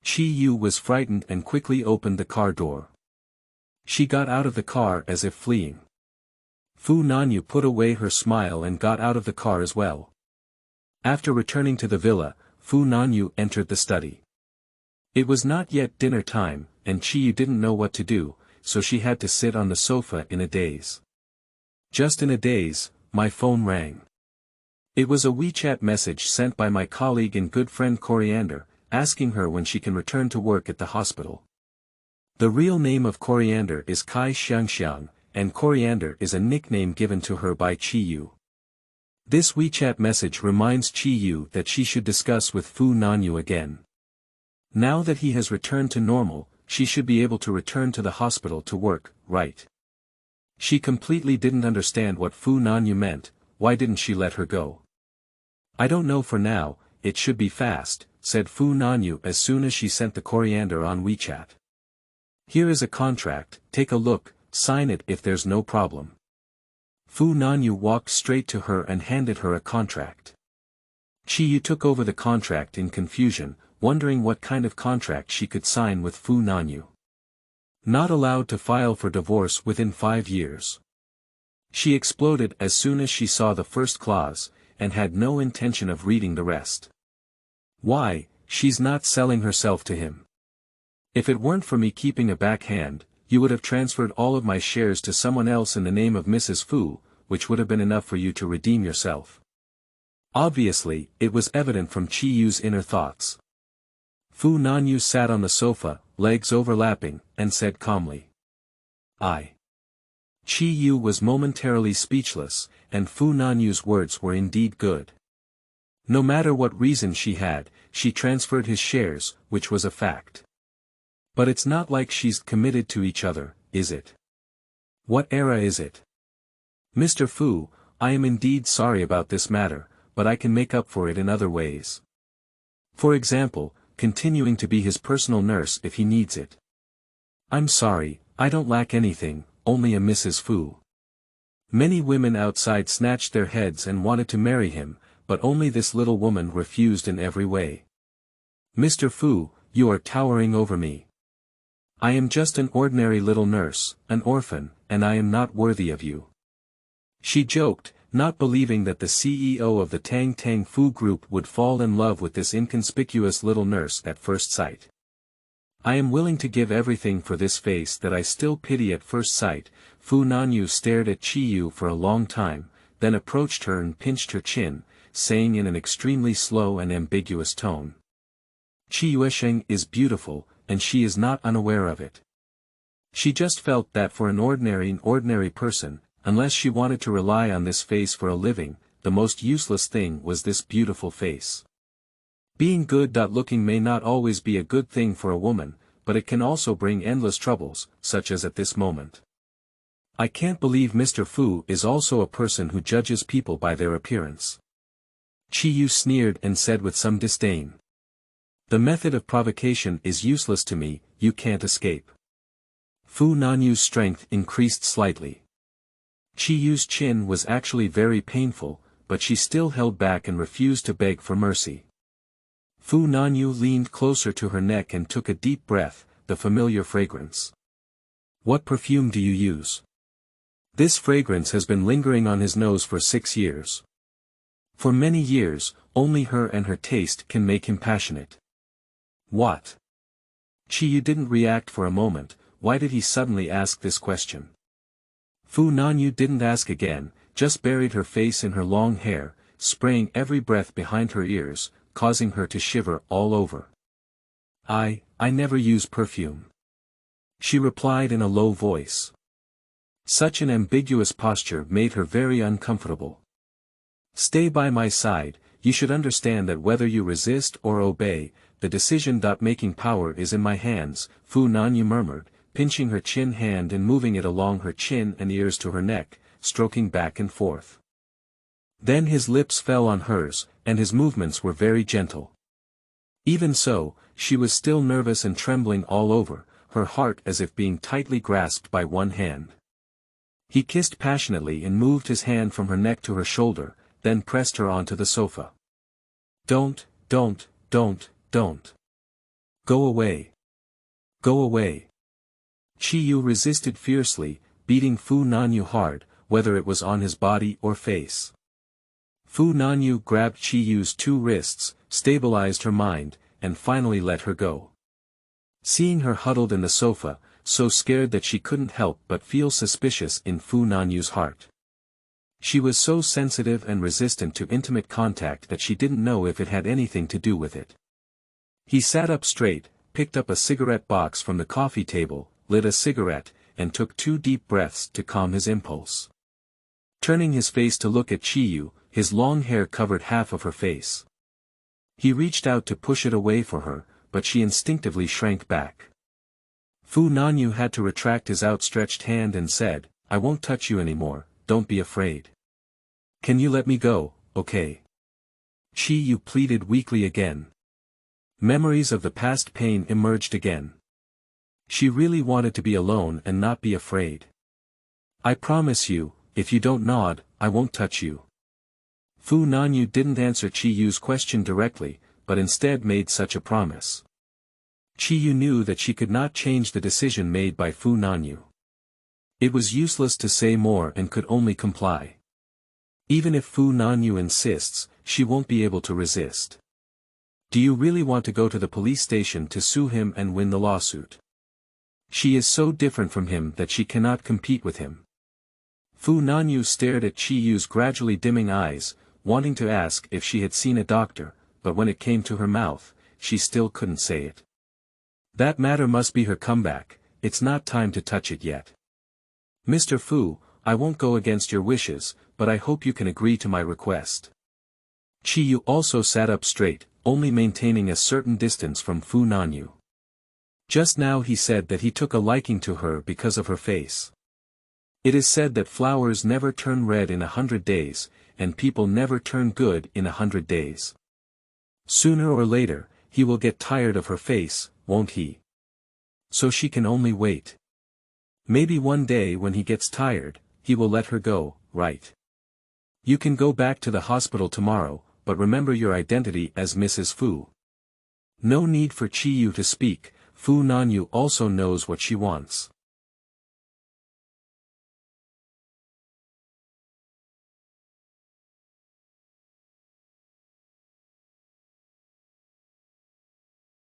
Speaker 1: Chi-yu was frightened and quickly opened the car door. She got out of the car as if fleeing. Fu Nanyu put away her smile and got out of the car as well. After returning to the villa, Fu Nanyu entered the study. It was not yet dinner time, and Chi-yu didn't know what to do, so she had to sit on the sofa in a daze. Just in a daze, my phone rang. It was a WeChat message sent by my colleague and good friend Coriander, asking her when she can return to work at the hospital. The real name of Coriander is Kai Xiangxiang, and Coriander is a nickname given to her by Chi-yu. This WeChat message reminds Chi-yu that she should discuss with Fu Nanyu again. Now that he has returned to normal, she should be able to return to the hospital to work, right? She completely didn't understand what Fu Nanyu meant. Why didn't she let her go? I don't know for now, it should be fast, said Fu Nanyu as soon as she sent the Coriander on WeChat. Here is a contract, take a look, sign it if there's no problem. Fu Nanyu walked straight to her and handed her a contract. Chi-yu took over the contract in confusion, wondering what kind of contract she could sign with Fu Nanyu. Not allowed to file for divorce within 5 years. She exploded as soon as she saw the first clause, and had no intention of reading the rest. Why, she's not selling herself to him. If it weren't for me keeping a backhand, you would have transferred all of my shares to someone else in the name of Mrs. Fu, which would have been enough for you to redeem yourself. Obviously, it was evident from Chi-yu's inner thoughts. Fu Nanyu sat on the sofa, legs overlapping, and said calmly. Chi-yu was momentarily speechless, and Fu Nanyu's words were indeed good. No matter what reason she had, she transferred his shares, which was a fact. But it's not like she's committed to each other, is it? What era is it? Mr. Fu, I am indeed sorry about this matter, but I can make up for it in other ways. For example, continuing to be his personal nurse if he needs it. I'm sorry, I don't lack anything, only a Mrs. Fu. Many women outside snatched their heads and wanted to marry him, but only this little woman refused in every way. Mr. Fu, you are towering over me. I am just an ordinary little nurse, an orphan, and I am not worthy of you. She joked, not believing that the CEO of the Tang Tang Fu Group would fall in love with this inconspicuous little nurse at first sight. I am willing to give everything for this face that I still pity at first sight. Fu Nanyu stared at Chiyu for a long time, then approached her and pinched her chin, saying in an extremely slow and ambiguous tone. Chiyuesheng is beautiful, and she is not unaware of it. She just felt that for an ordinary person, unless she wanted to rely on this face for a living, the most useless thing was this beautiful face. Being good-looking may not always be a good thing for a woman, but it can also bring endless troubles, such as at this moment. I can't believe Mr. Fu is also a person who judges people by their appearance. Chiyu sneered and said with some disdain. The method of provocation is useless to me, you can't escape. Fu Nanyu's strength increased slightly. Chiyu's chin was actually very painful, but she still held back and refused to beg for mercy. Fu Nanyu leaned closer to her neck and took a deep breath, the familiar fragrance. What perfume do you use? This fragrance has been lingering on his nose for 6 years. For many years, only her and her taste can make him passionate. What? Chiyu didn't react for a moment. Why did he suddenly ask this question? Fu Nanyu didn't ask again, just buried her face in her long hair, spraying every breath behind her ears, causing her to shiver all over. I never use perfume. She replied in a low voice. Such an ambiguous posture made her very uncomfortable. Stay by my side, you should understand that whether you resist or obey, the decision-making power is in my hands, Fu Nanyu murmured, pinching her chin hand and moving it along her chin and ears to her neck, stroking back and forth. Then his lips fell on hers, and his movements were very gentle. Even so, she was still nervous and trembling all over, her heart as if being tightly grasped by one hand. He kissed passionately and moved his hand from her neck to her shoulder, then pressed her onto the sofa. Don't. Go away. Go away. Chiyu resisted fiercely, beating Fu Nanyu hard, whether it was on his body or face. Fu Nanyu grabbed Chiyu's 2 wrists, stabilized her mind, and finally let her go. Seeing her huddled in the sofa, so scared that she couldn't help but feel suspicious in Fu Nanyu's heart. She was so sensitive and resistant to intimate contact that she didn't know if it had anything to do with it. He sat up straight, picked up a cigarette box from the coffee table, lit a cigarette, and took 2 deep breaths to calm his impulse. Turning his face to look at Chiyu, his long hair covered half of her face. He reached out to push it away for her, but she instinctively shrank back. Fu Nanyu had to retract his outstretched hand and said, I won't touch you anymore, don't be afraid. Can you let me go, okay? Chiyu pleaded weakly again. Memories of the past pain emerged again. She really wanted to be alone and not be afraid. I promise you, if you don't nod, I won't touch you. Fu Nanyu didn't answer Chiyu's question directly, but instead made such a promise. Chiyu knew that she could not change the decision made by Fu Nanyu. It was useless to say more and could only comply. Even if Fu Nanyu insists, she won't be able to resist. Do you really want to go to the police station to sue him and win the lawsuit? She is so different from him that she cannot compete with him. Fu Nanyu stared at Chiyu's gradually dimming eyes, wanting to ask if she had seen a doctor, but when it came to her mouth, she still couldn't say it. That matter must be her comeback, it's not time to touch it yet. Mr. Fu, I won't go against your wishes, but I hope you can agree to my request. Chiyu also sat up straight, only maintaining a certain distance from Fu Nanyu. Just now he said that he took a liking to her because of her face. It is said that flowers never turn red in 100 days, and people never turn good in 100 days. Sooner or later, he will get tired of her face, won't he? So she can only wait. Maybe one day when he gets tired, he will let her go, right? You can go back to the hospital tomorrow, but remember your identity as Mrs. Fu. No need for Chiyu to speak, Fu Nanyu also knows what she wants.